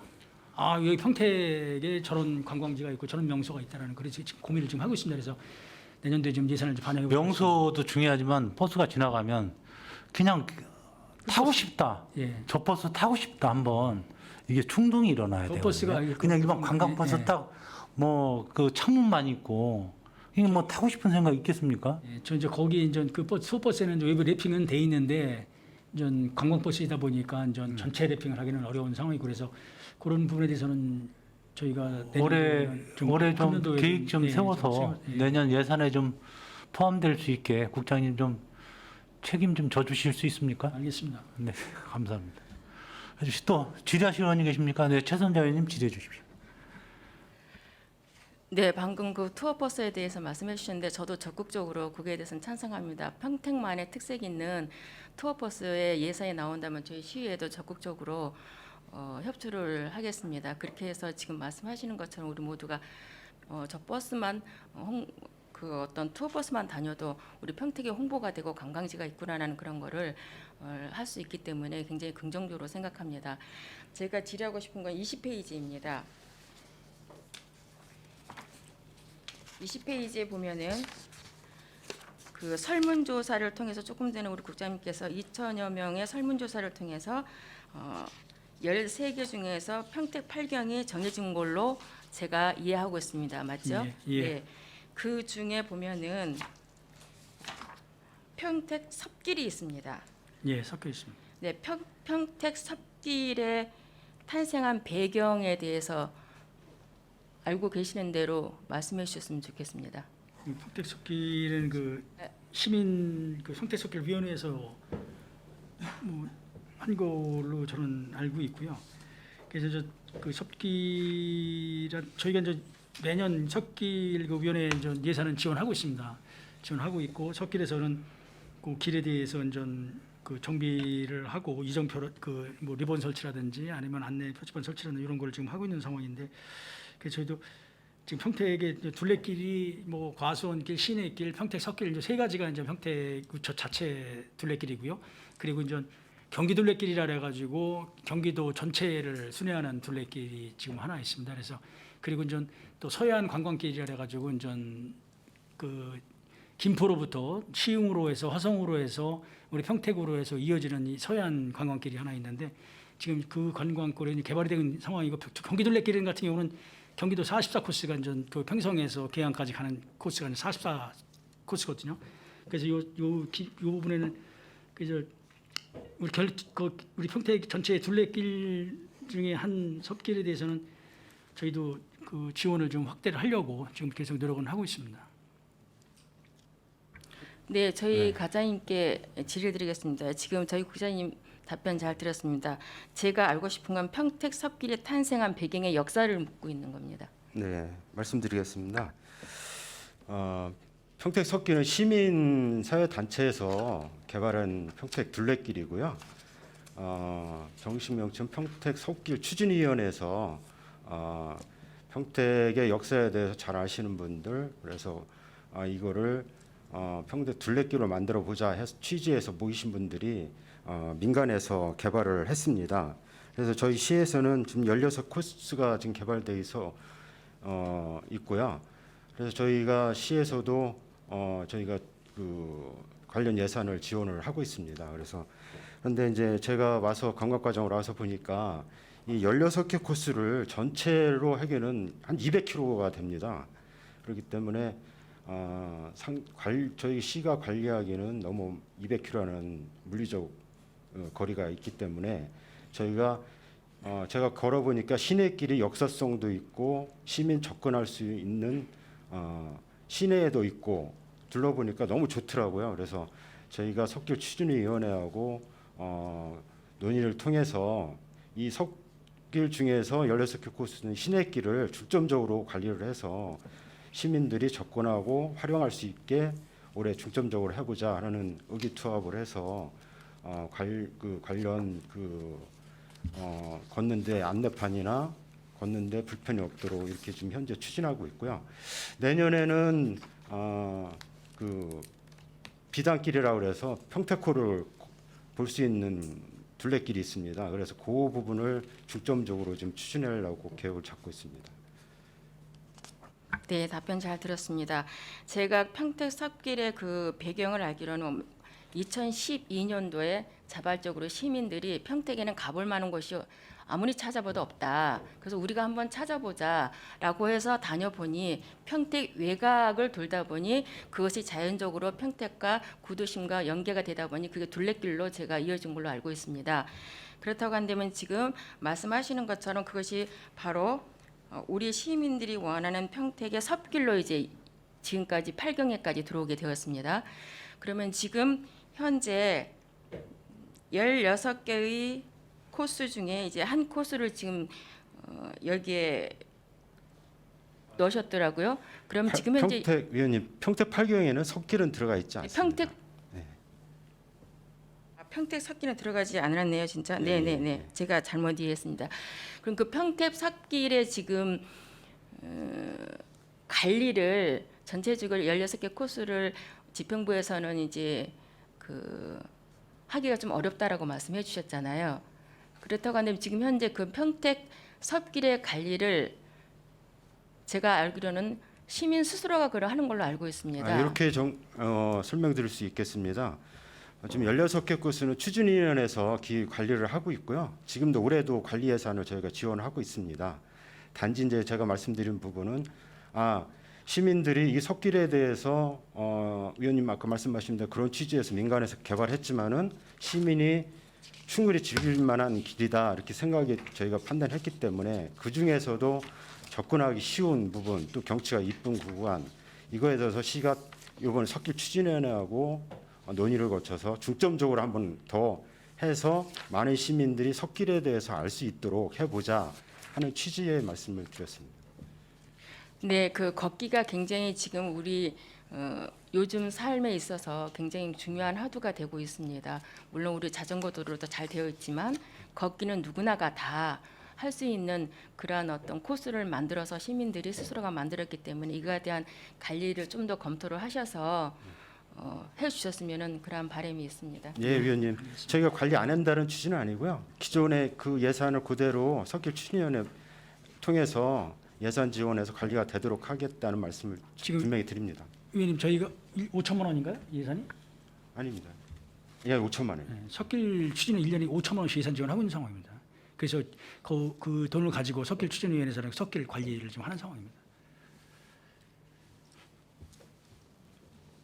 아 여기 평택에 저런 관광지가 있고 저런 명소가 있다라는 그래서 지금 고민을 지금 하고 있습니다. 그래서 내년도에 좀 예산을 좀 반영해 명소도 중요하지만 버스가 지나가면 그냥 타고 싶다. 예. 저 버스 타고 싶다 한번 이게 충동이 일어나야 저 돼요. 버스가 그냥 일반 관광버스 예. 딱 뭐 그 창문만 있고 이게 뭐 타고 싶은 생각 있겠습니까? 예, 저 이제 거기 이제 그 투어버스에는 외부 랩핑은 돼 있는데 이제 관광버스이다 보니까 이제 전체 랩핑을 하기는 어려운 상황이고 그래서 그런 부분에 대해서는 저희가 올해 좀 금년도에 계획 좀 예, 세워서 예. 내년 예산에 좀 포함될 수 있게 국장님 좀 책임 좀 져주실 수 있습니까? 알겠습니다. 네, 감사합니다. 아저씨 또 질의하실 의원님 계십니까? 네, 최선자 의원님 질의해 주십시오. 네, 방금 그 투어버스에 대해서 말씀해 주셨는데 저도 적극적으로 그거에 대해서는 찬성합니다. 평택만의 특색 있는 투어버스의 예산이 나온다면 저희 시의회도 적극적으로 협조를 하겠습니다. 그렇게 해서 지금 말씀하시는 것처럼 우리 모두가 저 버스만 그 어떤 투어버스만 다녀도 우리 평택에 홍보가 되고 관광지가 있구나라는 그런 거를 할 수 있기 때문에 굉장히 긍정적으로 생각합니다. 제가 질의하고 싶은 건 20페이지입니다. 20페이지에 보면은 그 설문조사를 통해서 조금 전에 우리 국장님께서 2천여 명의 설문조사를 통해서 13개 중에서 평택 8경이 정해진 걸로 제가 이해하고 있습니다. 맞죠? 예, 예. 네. 그 중에 보면은 평택 섭길이 있습니다. 예, 섞여 있습니다. 네, 평택 섭길에 탄생한 배경에 대해서 알고 계시는 대로 말씀해 주셨으면 좋겠습니다. 평택숲길은 그 네. 시민 그 평택숲길 위원회에서 뭐 한 걸로 저는 알고 있고요. 그래서 그 섭길은 저희가 이제 매년 섭길 그 위원회 이제 예산은 지원하고 있습니다. 지원하고 있고 섭길에서는 그 길에 대해서 이제 그 정비를 하고 이정표 그 뭐 리본 설치라든지 아니면 안내 표지판 설치라든지 이런 걸 지금 하고 있는 상황인데. 그래서 저희도 지금 평택의 둘레길이 뭐 과수원길, 시내길, 평택 섭길 이제 세 가지가 이제 평택구청 자체 둘레길이고요. 그리고 이제 경기 둘레길이라 해가지고 경기도 전체를 순회하는 둘레길이 지금 하나 있습니다. 그래서 그리고 이제 또 서해안 관광길이라 해가지고 이제 그 김포로부터 시흥으로 해서 화성으로 해서 우리 평택으로 해서 이어지는 이 서해안 관광길이 하나 있는데 지금 그 관광길이 개발이 된 상황이고 경기 둘레길 같은 경우는 경기도 44코스가 이제 그 평성에서 계양까지 가는 코스가 44 코스거든요. 그래서 요 부분에는 그저 우리 평택 전체 둘레길 중에 한 섭길에 대해서는 저희도 그 지원을 좀 확대를 하려고 지금 계속 노력은 하고 있습니다. 네, 저희 과장님께 질의드리겠습니다. 지금 저희 국장님 답변 잘 들었습니다. 제가 알고 싶은 건 평택 섭길이 탄생한 배경의 역사를 묻고 있는 겁니다. 네, 말씀드리겠습니다. 평택 섭길은 시민 사회 단체에서 개발한 평택 둘레길이고요. 정식 명칭 평택 섭길 추진위원회에서 평택의 역사에 대해서 잘 아시는 분들 그래서 이거를 평택 둘레길로 만들어 보자 해서 취지해서 모이신 분들이 민간에서 개발을 했습니다. 그래서 저희 시에서는 지금 16코스가 지금 개발돼 있어 있고요. 그래서 저희가 시에서도 저희가 그 관련 예산을 지원을 하고 있습니다. 그래서 그런데 이제 제가 와서 감각과정으로 와서 보니까 이 16개 코스를 전체로 하기에는 한 200km가 됩니다. 그렇기 때문에 저희 시가 관리하기는 너무 200km라는 물리적 거리가 있기 때문에 저희가 제가 걸어보니까 시내길이 역사성도 있고 시민 접근할 수 있는 시내에도 있고 둘러보니까 너무 좋더라고요. 그래서 저희가 석길 추진위원회하고 논의를 통해서 이 석길 중에서 16개 코스는 시내길을 중점적으로 관리를 해서 시민들이 접근하고 활용할 수 있게 올해 중점적으로 해보자 하는 의기투합을 해서 관련 걷는데 안내판이나 걷는데 불편이 없도록 이렇게 지금 현재 추진하고 있고요. 내년에는 비단길이라고 해서 평택호를 볼 수 있는 둘레길이 있습니다. 그래서 그 부분을 중점적으로 지금 추진하려고 계획을 잡고 있습니다. 네, 답변 잘 들었습니다. 제가 평택 섭길의 그 배경을 알기로는 2012년도에 자발적으로 시민들이 평택에는 가볼 만한 곳이 아무리 찾아봐도 없다. 그래서 우리가 한번 찾아보자라고 해서 다녀보니 평택 외곽을 돌다 보니 그것이 자연적으로 평택과 구도심과 연계가 되다 보니 그게 둘레길로 제가 이어진 걸로 알고 있습니다. 그렇다고 한다면 지금 말씀하시는 것처럼 그것이 바로 우리 시민들이 원하는 평택의 섭길로 이제 지금까지 8경에까지 들어오게 되었습니다. 그러면 지금 현재 16개의 코스 중에 이제 한 코스를 지금 여기에 넣으셨더라고요. 그럼 지금 현재 평택 위원님, 평택 8경에는 석길은 들어가 있지 않습니다. 평택 섭길은 들어가지 않았네요, 진짜. 네, 네. 제가 잘못 이해했습니다. 그럼 그 평택 섭길에 지금 관리를 전체적으로 16개 코스를 지평부에서는 이제 하기가 좀 어렵다라고 말씀해 주셨잖아요. 그렇다고 한다면 지금 현재 그 평택 섭길의 관리를 제가 알기로는 시민 스스로가 하는 걸로 알고 있습니다. 이렇게 설명드릴 수 있겠습니다. 지금 16개 코스는 추진위원회에서 관리를 하고 있고요. 지금도 올해도 관리 예산을 저희가 지원하고 있습니다. 단지 이제 제가 말씀드린 부분은 시민들이 이 섭길에 대해서 위원님 아까 말씀하신 대로 그런 취지에서 민간에서 개발했지만은 시민이 충분히 즐길 만한 길이다 이렇게 저희가 판단했기 때문에 그 중에서도 접근하기 쉬운 부분 또 경치가 이쁜 구간 이거에 대해서 시가 이번 섭길 추진위원회하고 논의를 거쳐서 중점적으로 한번 더 해서 많은 시민들이 섭길에 대해서 알 수 있도록 해보자 하는 취지의 말씀을 드렸습니다. 네, 그 걷기가 굉장히 지금 우리 요즘 삶에 있어서 굉장히 중요한 화두가 되고 있습니다. 물론 우리 자전거 도로도 잘 되어 있지만 걷기는 누구나가 다 할 수 있는 그러한 어떤 코스를 만들어서 시민들이 스스로가 만들었기 때문에 이거에 대한 관리를 좀 더 검토를 하셔서 해주셨으면 그런 바람이 있습니다. 예, 위원님. 저희가 관리 안 한다는 취지는 아니고요. 기존의 그 예산을 그대로 섭길 추진위원회 통해서 예산 지원해서 관리가 되도록 하겠다는 말씀을 지금 분명히 드립니다. 위원님 저희가 5천만 원인가요? 예산이? 아닙니다. 예, 5천만 원. 네, 섭길 추진은 1년에 5천만 원씩 예산 지원하고 있는 상황입니다. 그래서 그 돈을 가지고 섭길 추진위원회에서는 섭길 관리를 좀 하는 상황입니다.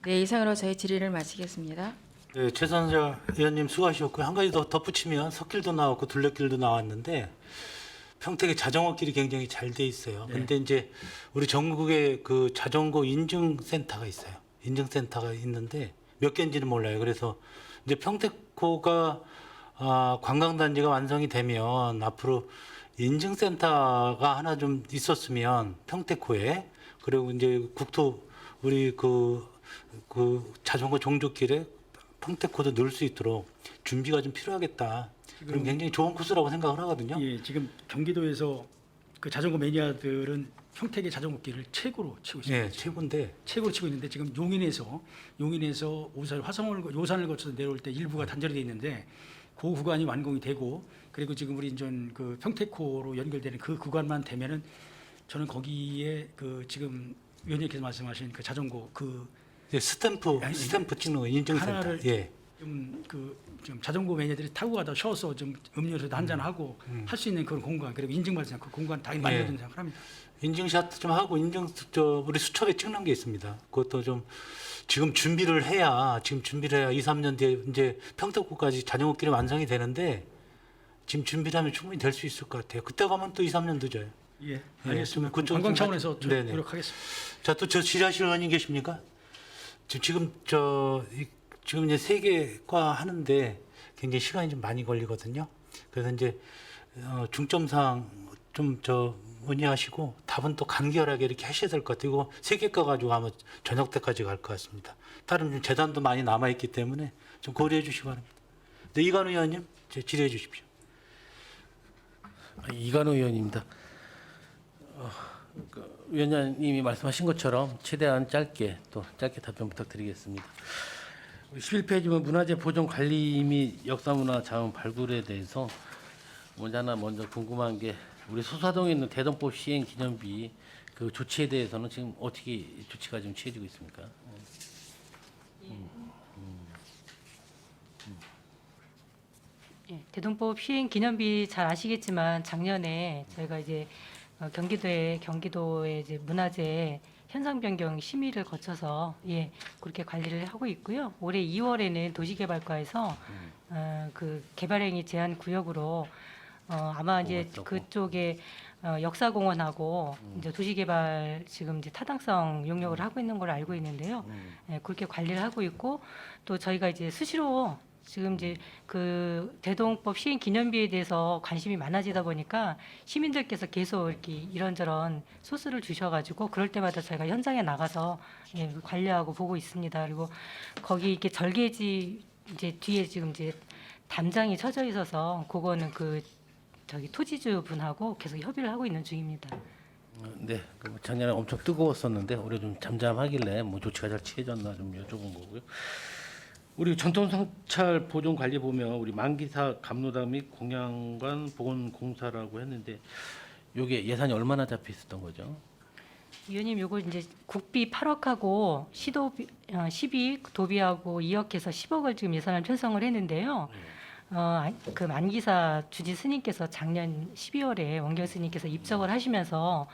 네, 이상으로 저희 질의를 마치겠습니다. 네, 최선자 의원님 수고하셨고요. 한 가지 더 덧붙이면 석길도 나왔고 둘레길도 나왔는데 평택에 자전거길이 굉장히 잘 돼 있어요. 근데 이제 우리 전국에 그 자전거 인증센터가 있어요. 인증센터가 있는데 몇 개인지는 몰라요. 그래서 이제 평택호가 관광단지가 완성이 되면 앞으로 인증센터가 하나 좀 있었으면 평택호에 그리고 이제 우리 그 자전거 종주길에 평택호도 넣을 수 있도록 준비가 좀 필요하겠다. 그럼 굉장히 좋은 코스라고 생각을 하거든요. 예, 지금 경기도에서 그 자전거 매니아들은 평택의 자전거길을 최고로 치고 있습니다. 예, 최고인데 최고로 치고 있는데 지금 용인에서 요산을 거쳐서 내려올 때 일부가 단절이 돼 있는데 그 구간이 완공이 되고 그리고 지금 우리 그 평택호로 연결되는 그 구간만 되면은 저는 거기에 그 지금 위원님께서 말씀하신 그 자전거 스탬프 찍는 거 인증센터. 하나를 예. 지금 자전거 매니아들이 타고 가다 쉬어서 좀 음료수도 한잔 하고 할 수 있는 그런 공간, 그리고 인증받은 그 공간 다 마련된 생각합니다. 인증샷 좀 하고 우리 수첩에 찍는 게 있습니다. 그것도 좀 지금 준비를 해야 2, 3년 뒤에 이제 평택구까지 자전거길이 완성이 되는데 지금 준비를 하면 충분히 될 수 있을 것 같아요. 그때 가면 또 2, 3년 늦어요. 예, 좀 알겠습니다. 그쪽 관광 좀 차원에서 좀 네네. 노력하겠습니다. 자, 또 저 지라실 의원님 계십니까? 지금 지금 이제 세 개과 하는데 굉장히 시간이 좀 많이 걸리거든요. 그래서 이제 중점사항 좀 문의하시고 답은 또 간결하게 이렇게 하셔야 될 것 같아요. 이거 세 개과 가지고 아마 저녁 때까지 갈 것 같습니다. 다른 좀 재단도 많이 남아 있기 때문에 좀 고려해 주시기 바랍니다. 네, 이관우 의원님 질의해 주십시오. 이관우 의원입니다. 위원장님이 말씀하신 것처럼 최대한 짧게 답변 부탁드리겠습니다. 11페이지면 문화재 보존 관리 및 역사문화 자원 발굴에 대해서 먼저 궁금한 게 우리 소사동에 있는 대동법 시행 기념비 그 조치에 대해서는 지금 어떻게 조치가 좀 취해지고 있습니까? 예, 대동법 시행 기념비 잘 아시겠지만 작년에 저희가 이제 경기도의 이제 문화재 현상 변경 심의를 거쳐서 그렇게 관리를 하고 있고요. 올해 2월에는 도시개발과에서 그 개발행위 제한 구역으로 아마 이제 그쪽에 역사공원하고 이제 도시개발 지금 이제 타당성 용역을 하고 있는 걸 알고 있는데요. 그렇게 관리를 하고 있고 또 저희가 이제 수시로 지금 이제 그 대동법 시행 기념비에 대해서 관심이 많아지다 보니까 시민들께서 계속 이렇게 이런저런 소스를 주셔가지고 그럴 때마다 저희가 현장에 나가서 관리하고 보고 있습니다. 그리고 거기 이렇게 절개지 이제 뒤에 지금 이제 담장이 쳐져 있어서 그거는 토지주 분하고 계속 협의를 하고 있는 중입니다. 네, 작년에 엄청 뜨거웠었는데 올해 좀 잠잠하길래 조치가 잘 취해졌나 좀 여쭤본 거고요. 우리 전통상찰 보존 관리 보면 우리 만기사 감로당 및 공양관 보건공사라고 했는데 요게 예산이 얼마나 잡혀 있었던 거죠? 위원님, 요거 이제 국비 8억하고 시비 도비하고 2억해서 10억을 지금 예산을 편성을 했는데요. 그 만기사 주지 스님께서 작년 12월에 원경 스님께서 입적을 하시면서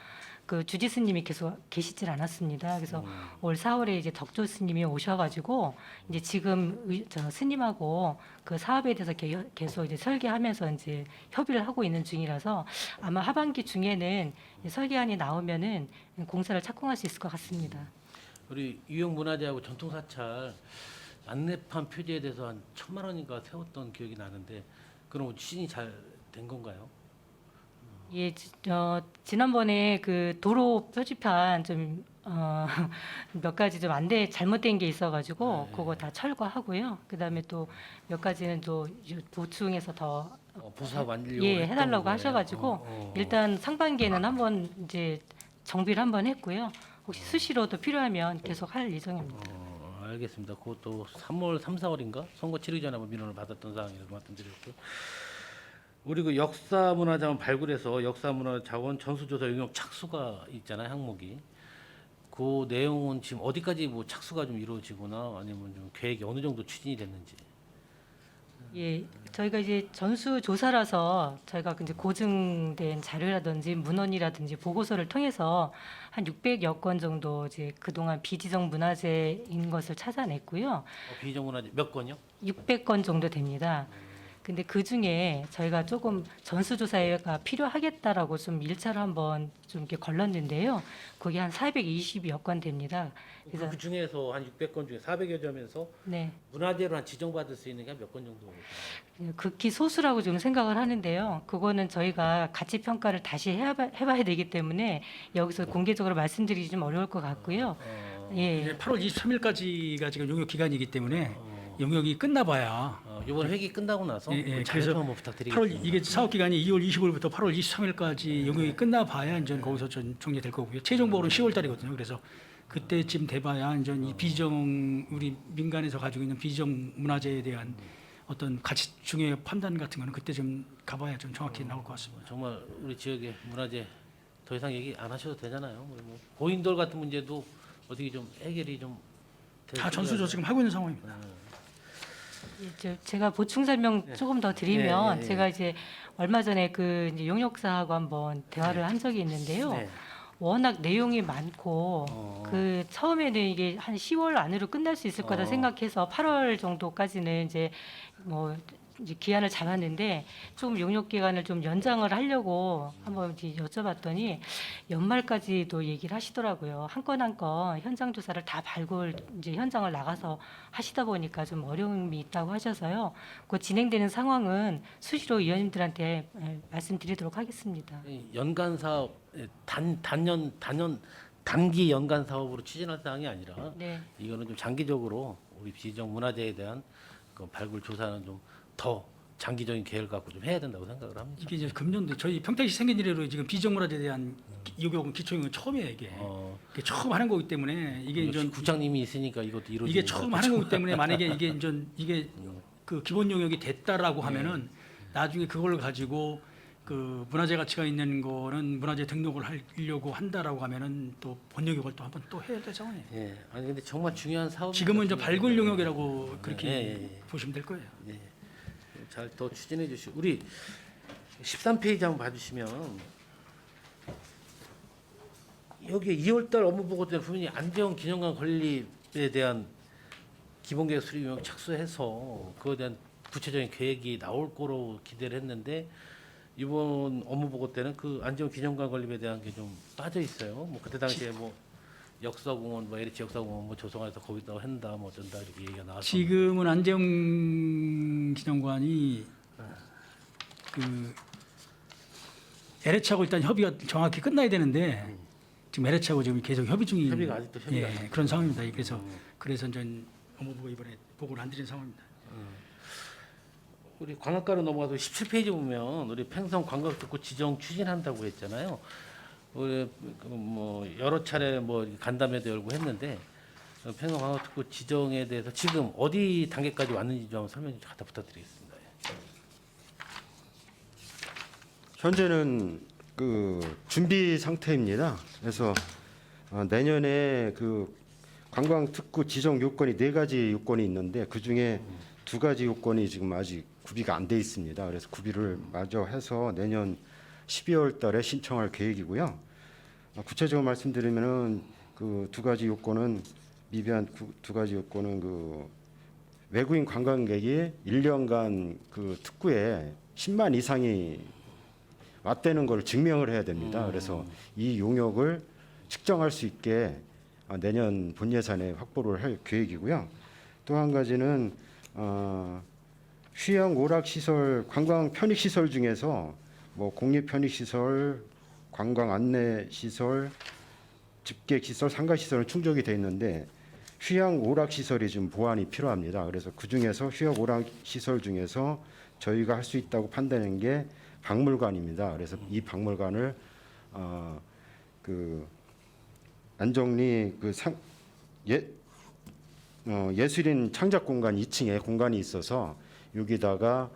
그 주지 스님이 계속 계시질 않았습니다. 그래서 올 4월에 이제 덕조 스님이 오셔가지고 이제 지금 스님하고 그 사업에 대해서 계속 이제 설계하면서 이제 협의를 하고 있는 중이라서 아마 하반기 중에는 설계안이 나오면은 공사를 착공할 수 있을 것 같습니다. 우리 유형문화재하고 전통사찰 안내판 표지에 대해서 한 1,000만 원인가 세웠던 기억이 나는데 그럼 추진이 잘 된 건가요? 예, 지난번에 그 도로 표지판 좀 몇 가지 좀 잘못된 게 있어가지고 그거 다 철거하고요. 그다음에 또 몇 가지는 또 보충해서 더 보사 만들려고 해달라고 하셔가지고 일단 상반기에는 한번 이제 정비를 한번 했고요. 혹시 수시로도 필요하면 계속 할 예정입니다. 알겠습니다. 그것도 3월 3, 4월인가 선거 치르기 전에 민원을 받았던 사항이라고 말씀드렸고요. 우리 그 역사문화자원 발굴해서 역사문화자원 전수조사 용역 착수가 있잖아요, 항목이. 그 내용은 지금 어디까지 착수가 좀 이루어지거나 아니면 좀 계획이 어느 정도 추진이 됐는지. 예, 저희가 이제 전수조사라서 저희가 이제 고증된 자료라든지 문헌이라든지 보고서를 통해서 한 600여 건 정도 이제 그동안 비지정 문화재인 것을 찾아냈고요. 비지정 문화재 몇 건요? 600건 정도 됩니다. 근데 그 중에 저희가 조금 전수조사가 필요하겠다라고 좀 1차로 한번 좀 이렇게 걸렀는데요. 그게 한 420여 건 됩니다. 그래서 그 중에서 한 600건 중에 400여 점에서 네, 문화재로 한 지정받을 수 있는 게 몇 건 정도? 극히 소수라고 좀 생각을 하는데요. 그거는 저희가 가치 평가를 다시 해봐야 되기 때문에 여기서 공개적으로 말씀드리기 좀 어려울 것 같고요. 예. 이제 8월 23일까지가 지금 용역 기간이기 때문에 용역이 끝나봐야 이번 회기 끝나고 나서 자료 좀 한번 부탁드리겠습니다. 8월 이게 사업 기간이 2월 25일부터 8월 23일까지 용역이 끝나봐야 이제 거기서 종료될 거고요. 최종 보고는 10월달이거든요. 그래서 그때쯤 돼봐야 이제 이 비정 우리 민간에서 가지고 있는 비정 문화재에 대한 어떤 가치 중요 판단 같은 거는 그때 좀 가봐야 좀 정확히 나올 것 같습니다. 정말 우리 지역의 문화재 더 이상 얘기 안 하셔도 되잖아요. 고인돌 같은 문제도 어떻게 좀 해결이 좀 다 전수조 지금 하고 있는 상황입니다. 제가 보충 설명 네. 조금 더 드리면 예, 예, 예. 제가 이제 얼마 전에 그 이제 용역사하고 한번 대화를 한 적이 있는데요. 네. 워낙 내용이 많고 어. 그 처음에는 이게 한 10월 안으로 끝날 수 있을 거다 어. 생각해서 8월 정도까지는 이제 뭐 이제 기한을 잡았는데 좀 용역 기간을 좀 연장을 하려고 한번 이제 여쭤봤더니 연말까지도 얘기를 하시더라고요. 한 건 한 건 현장 조사를 다 발굴 이제 현장을 나가서 하시다 보니까 좀 어려움이 있다고 하셔서요. 그 진행되는 상황은 수시로 위원님들한테 말씀드리도록 하겠습니다. 이 연간 사업 단기 연간 사업으로 추진할 사항이 아니라 네. 이거는 좀 장기적으로 우리 비지정 문화재에 대한 그 발굴 조사는 좀 더 장기적인 계획을 갖고 좀 해야 된다고 생각을 합니다. 이게 이제 금년도 저희 평택시 생긴 이래로 지금 비정문화재에 대한 요격은 기초용은 처음이에요 이게. 이게 처음 하는 거기 때문에 이게 이제 국장님이 있으니까 이것도 이루어지는 이게 처음 하는 거기 때문에 만약에 이게 그 기본 용역이 됐다라고 하면은 나중에 그걸 가지고 그 문화재 가치가 있는 거는 문화재 등록을 하려고 한다라고 하면은 또 본용역을 또 한번 또 해야 될 상황이에요. 예. 아니 근데 정말 중요한 사업. 지금은 이제 발굴 용역이라고 그렇게 예. 보시면 될 거예요. 예. 잘 더 추진해 주시고 우리 13페이지 한번 봐주시면 여기 2월달 업무 보고 때 분명히 안재원 기념관 건립에 대한 기본계획 수립 용역 착수해서 그거에 대한 구체적인 계획이 나올 거로 기대를 했는데 이번 업무 보고 때는 그 안재원 기념관 건립에 대한 게 좀 빠져 있어요. 뭐 그때 당시에 뭐 역사공원 뭐 LH 역사공원 뭐 조성해서 거기다 한다 뭐 어쩐다 이렇게 얘기가 나와서 지금은 안재영 기념관이 그 LH하고 일단 협의가 정확히 끝나야 되는데 지금 LH하고 지금 계속 협의 중인 협의가 아직도 협의가 안 그런 상황입니다. 그래서 전 업무부가 이번에 보고를 안 드린 상황입니다. 우리 관악가로 넘어가서 17페이지 보면 우리 팽성 관광특구 지정 추진한다고 했잖아요. 우리 뭐 여러 차례 뭐 간담회도 열고 했는데 팽성 관광특구 지정에 대해서 지금 어디 단계까지 왔는지 좀 설명 좀 갖다 부탁드리겠습니다. 현재는 그 준비 상태입니다. 그래서 내년에 그 관광특구 지정 요건이 4가지 요건이 있는데 그 중에 2가지 요건이 지금 아직 구비가 안 돼 있습니다. 그래서 구비를 마저 해서 내년 12월 달에 신청할 계획이고요. 구체적으로 말씀드리면은 그 2가지 요건은 미비한 2가지 요건은 그 외국인 관광객이 1년간 그 특구에 10만 이상이 왔다는 걸 증명을 해야 됩니다. 그래서 이 용역을 측정할 수 있게 내년 본 예산에 확보를 할 계획이고요. 또 한 가지는 휴양 오락 시설, 관광 편익 시설 중에서 뭐 공립 편익 시설, 관광 안내 시설, 집객 시설, 상가 시설은 충족이 돼 있는데 휴양 오락 시설이 좀 보완이 필요합니다. 그래서 그 중에서 휴양 오락 시설 중에서 저희가 할 수 있다고 판단한 게 박물관입니다. 그래서 이 박물관을 그 안정리 그 예술인 창작 공간 2층에 공간이 있어서 여기다가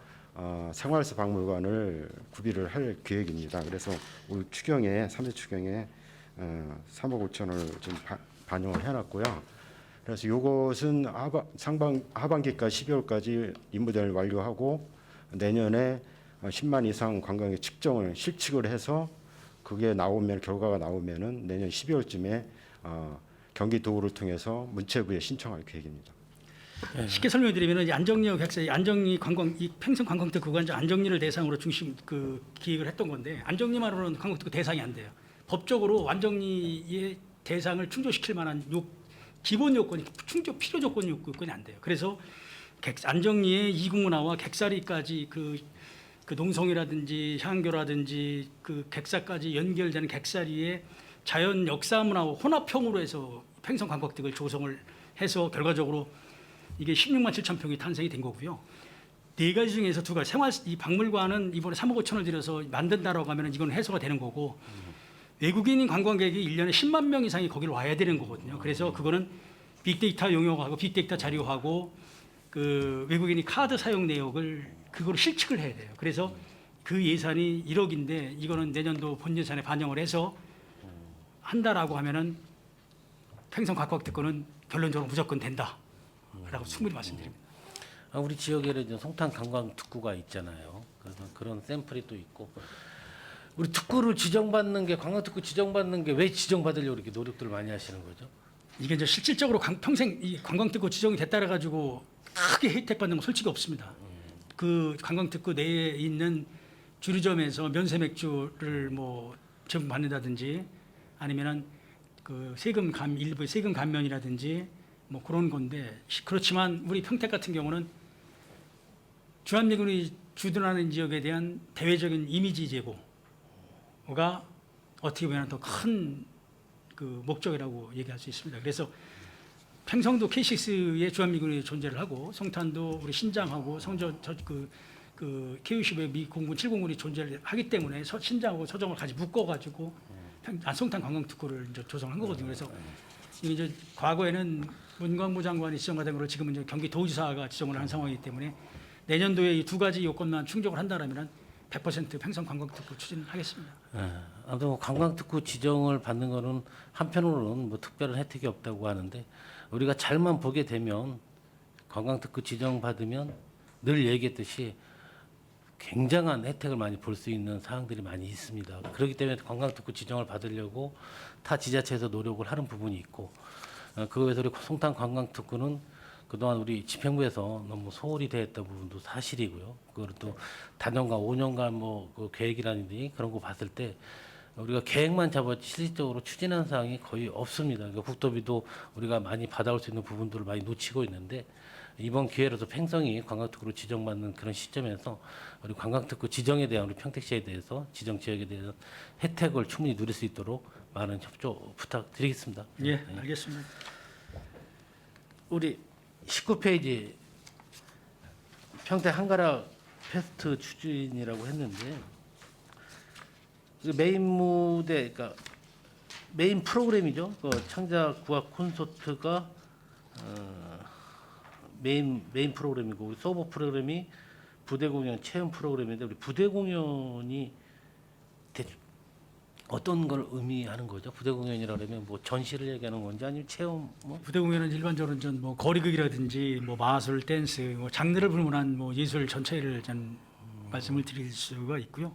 생활서 박물관을 구비를 할 계획입니다. 그래서 올 추경에 3회 추경에 3억 5천을 좀 반영을 해놨고요. 그래서 이것은 하반기까지 12월까지 임무대를 완료하고 내년에 10만 이상 관광객 측정을 실측을 해서 그게 나오면 결과가 나오면은 내년 12월쯤에 경기도를 통해서 문체부에 신청할 계획입니다. 쉽게 설명드리면 안정리역 객사, 안정리 관광, 이 팽성 관광특구 구간 안정리를 대상으로 중심 그 기획을 했던 건데 안정리만으로는 관광특구 대상이 안 돼요. 법적으로 안정리의 대상을 충족시킬 만한 기본 요건이 충족 필요 조건 요건이 안 돼요. 그래서 안정리의 이국문화와 객사리까지 그 농성이라든지 향교라든지 그 객사까지 연결되는 객사리의 자연 역사문화와 혼합형으로 해서 팽성 관광특구를 조성을 해서 결과적으로 이게 16만 7천 평이 탄생이 된 거고요. 4가지 중에서 2가지. 이 박물관은 이번에 3억 5천을 들여서 만든다라고 하면 이건 해소가 되는 거고 외국인 관광객이 1년에 10만 명 이상이 거기를 와야 되는 거거든요. 그래서 그거는 빅데이터 용역하고 빅데이터 자료하고 그 외국인이 카드 사용 내역을 그걸 실측을 해야 돼요. 그래서 그 예산이 1억인데 이거는 내년도 본 예산에 반영을 해서 한다라고 하면은 팽성 관광특구는 결론적으로 무조건 된다라고 충분히 말씀드립니다. 우리 지역에는 이제 송탄 관광 특구가 있잖아요. 그래서 그런 샘플이 또 있고 우리 특구를 지정받는 게 관광 특구 지정받는 게 왜 지정받으려고 이렇게 노력들을 많이 하시는 거죠? 이게 이제 실질적으로 평생 이 관광특구 지정이 됐다라 가지고 크게 혜택 받는 건 솔직히 없습니다. 그 관광특구 내에 있는 주류점에서 면세 맥주를 뭐 제공받는다든지 아니면은 그 일부의 세금 감면이라든지 뭐 그런 건데 그렇지만 우리 평택 같은 경우는 주한미군이 주둔하는 지역에 대한 대외적인 이미지 제고가 어떻게 보면 더 큰 그 목적이라고 얘기할 수 있습니다. 그래서 평성도 K6에 주한미군이 존재를 하고 송탄도 우리 신장하고 그 K55의 미 공군 7공군이 존재를 하기 때문에 신장하고 서정을 같이 묶어가지고 송탄 관광특구를 이제 조성한 거거든요. 그래서 이게 이제 과거에는 문광부 장관이 지정하던 거를 지금은 이제 경기도지사가 지정을 한 상황이기 때문에 내년도에 이 두 가지 요건만 충족을 한다라면 100% 평성 관광특구 추진하겠습니다. 아무튼 뭐 관광특구 지정을 받는 거는 한편으로는 뭐 특별한 혜택이 없다고 하는데 우리가 잘만 보게 되면 관광특구 지정 받으면 늘 얘기했듯이 굉장한 혜택을 많이 볼 수 있는 사항들이 많이 있습니다. 그렇기 때문에 관광특구 지정을 받으려고 타 지자체에서 노력을 하는 부분이 있고 그거에서 우리 송탄 관광특구는 그동안 우리 집행부에서 너무 소홀히 대했던 부분도 사실이고요. 그걸 또 단연간 5년간 그 계획이라든지 그런 거 봤을 때 우리가 계획만 잡았지 실질적으로 추진한 사항이 거의 없습니다. 그러니까 국토비도 우리가 많이 받아올 수 있는 부분들을 많이 놓치고 있는데 이번 기회로도 팽성이 관광특구로 지정받는 그런 시점에서 우리 관광특구 지정에 대한 우리 평택시에 대해서 지정 지역에 대한 혜택을 충분히 누릴 수 있도록 많은 협조 부탁드리겠습니다. 예, 알겠습니다. 우리 19페이지 평택 한가락 페스트 추진이라고 했는데 그 메인 무대, 그러니까 메인 프로그램이죠. 그 창작 국악 콘서트가 메인 프로그램이고 우리 서브 프로그램이 부대 공연 체험 프로그램인데 우리 부대 공연이 어떤 걸 의미하는 거죠? 부대 공연이라 그러면 뭐 전시를 얘기하는 건지 아니면 체험 뭐? 부대 공연은 일반적으로 전 뭐 거리극이라든지 뭐 마술, 댄스, 뭐 장르를 불문한 뭐 예술 전체를 전 말씀을 드릴 수가 있고요.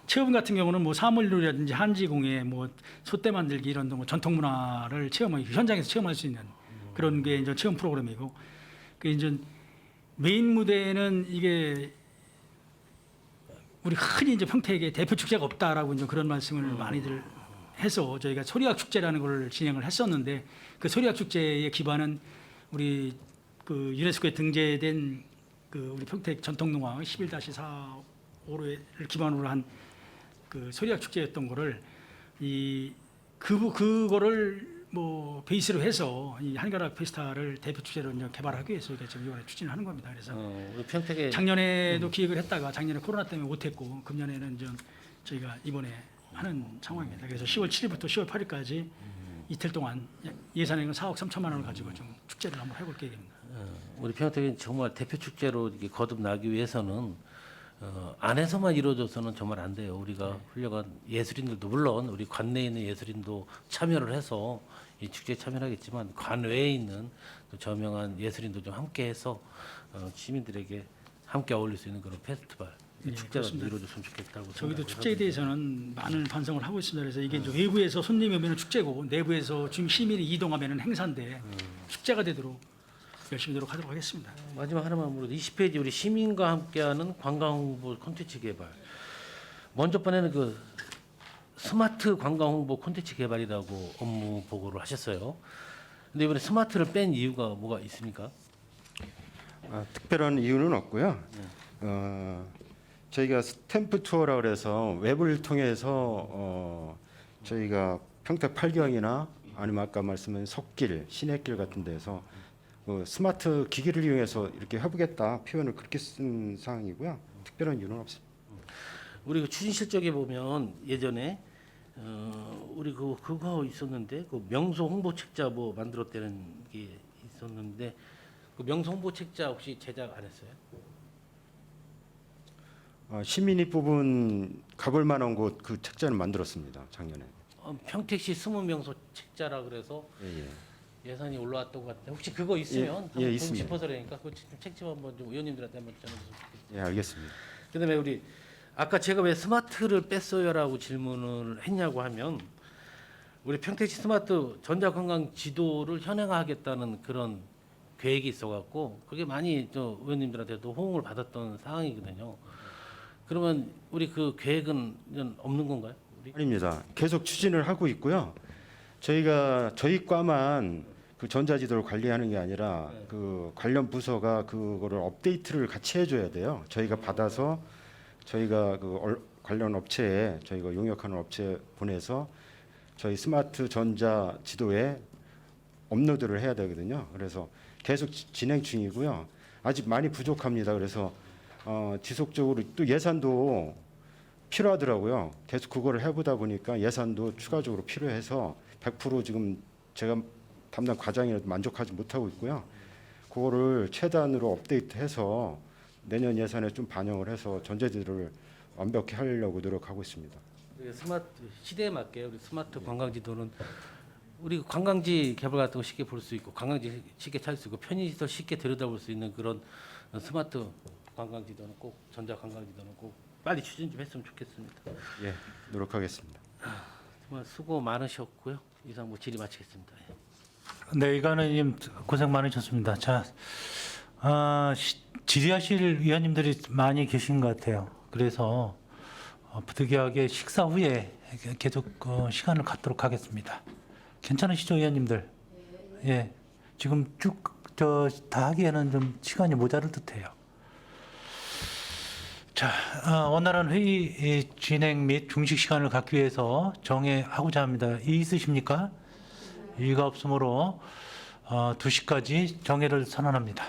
체험 같은 경우는 뭐 사물놀이라든지 한지공예, 뭐 솥대 만들기 이런 뭐 전통 문화를 현장에서 체험할 수 있는 그런 게 이제 체험 프로그램이고, 그 이제 메인 무대는 이게 우리 흔히 이제 평택에 대표 축제가 없다라고 이제 그런 말씀을 많이들 해서 저희가 소리악 축제라는 걸 진행을 했었는데 그 소리악 축제의 기반은 우리 그 유네스코에 등재된 그 우리 평택 전통농화 11-4호를 기반으로 한 그 소리악 축제였던 거를 그거를 뭐 베이스로 해서 이 한가락 페스타를 대표 축제로 이제 개발하기 위해서 지금 이번에 추진하는 겁니다. 그래서 우리 평택에 작년에도 기획을 했다가 작년에 코로나 때문에 못했고 금년에는 좀 저희가 이번에 하는 상황입니다. 그래서 10월 7일부터 10월 8일까지 이틀 동안 예산액은 4억 3천만 원을 가지고 좀 축제를 한번 해볼 계획입니다. 우리 평택이 정말 대표 축제로 이렇게 거듭나기 위해서는 안에서만 이루어져서는 정말 안 돼요. 우리가 훌륭한 예술인들도 물론 우리 관내에 있는 예술인도 참여를 해서 이 축제에 참여하겠지만 관외에 있는 또 저명한 예술인도 좀 함께해서 시민들에게 함께 어울릴 수 있는 그런 페스티벌 축제가 그렇습니다. 이루어졌으면 좋겠다고 저희도 생각을 축제에 하거든요. 대해서는 많은 반성을 하고 있습니다. 그래서 이게 이제 외부에서 손님이 오면 축제고 내부에서 지금 시민이 이동하면 행사인데 축제가 되도록 열심히 노력하도록 하겠습니다. 마지막 하나만 물어 20페이지 우리 시민과 함께하는 관광 홍보 콘텐츠 개발. 먼저 번에는 그 스마트 관광 홍보 콘텐츠 개발이라고 업무 보고를 하셨어요. 근데 이번에 스마트를 뺀 이유가 뭐가 있습니까? 특별한 이유는 없고요. 저희가 스탬프 투어라 그래서 웹을 통해서 저희가 평택 팔경이나 아니면 아까 말씀한 석길, 신해길 같은 데서 스마트 기기를 이용해서 이렇게 해보겠다 표현을 그렇게 쓴 사항이고요. 특별한 이유는 없습니다. 우리 그 추진 실적에 보면 예전에 우리 그거 있었는데 그 명소 홍보 책자 뭐 만들었다는 게 있었는데 그 명소 홍보 책자 혹시 제작 안 했어요? 시민이 뽑은 가볼 만한 곳 그 책자는 만들었습니다. 작년에. 평택시 20명소 책자라 그래서 예. 예산이 올라왔던 것 같은데 혹시 그거 있으면 예, 한번 예, 보고 있습니다. 싶어서 그러니까 그거 좀 책임 한번 좀 의원님들한테 한번 전해주세요. 예, 알겠습니다. 그다음에 우리 아까 제가 왜 스마트를 뺐어요라고 질문을 했냐고 하면 우리 평택시 스마트 전자건강 지도를 현행화하겠다는 그런 계획이 있어갖고 그게 많이 저 의원님들한테도 호응을 받았던 상황이거든요. 그러면 우리 그 계획은 이제 없는 건가요? 우리? 아닙니다. 계속 추진을 하고 있고요. 저희가 저희 과만 그 전자지도를 관리하는 게 아니라 그 관련 부서가 그거를 업데이트를 같이 해줘야 돼요. 저희가 받아서 저희가 관련 업체에 저희가 용역하는 업체에 보내서 저희 스마트 전자 지도에 업로드를 해야 되거든요. 그래서 계속 진행 중이고요. 아직 많이 부족합니다. 그래서 지속적으로 또 예산도 필요하더라고요. 계속 그거를 해보다 보니까 예산도 추가적으로 필요해서 100% 지금 제가 담당 과장이라도 만족하지 못하고 있고요. 그거를 최대한으로 업데이트해서 내년 예산에 좀 반영을 해서 전자지도를 완벽히 하려고 노력하고 있습니다. 스마트 시대에 맞게 우리 스마트 관광지도는 우리 관광지 개발 같은 거 쉽게 볼 수 있고 관광지 쉽게 찾을 수 있고 편의시설 쉽게 들여다볼 수 있는 그런 스마트 관광지도는 꼭 전자 관광지도는 꼭 빨리 추진 좀 했으면 좋겠습니다. 예, 노력하겠습니다. 정말 수고 많으셨고요. 이상 뭐 질의 마치겠습니다. 예. 네, 이관우님 고생 많으셨습니다. 자, 질의하실 위원님들이 많이 계신 것 같아요. 그래서 부득이하게 식사 후에 계속 시간을 갖도록 하겠습니다. 괜찮으시죠, 위원님들? 예, 지금 쭉 다 하기에는 좀 시간이 모자랄 듯해요. 자, 원활한 회의 진행 및 중식 시간을 갖기 위해서 정회하고자 합니다. 이의 있으십니까? 이의가 없으므로 2시까지 정회를 선언합니다.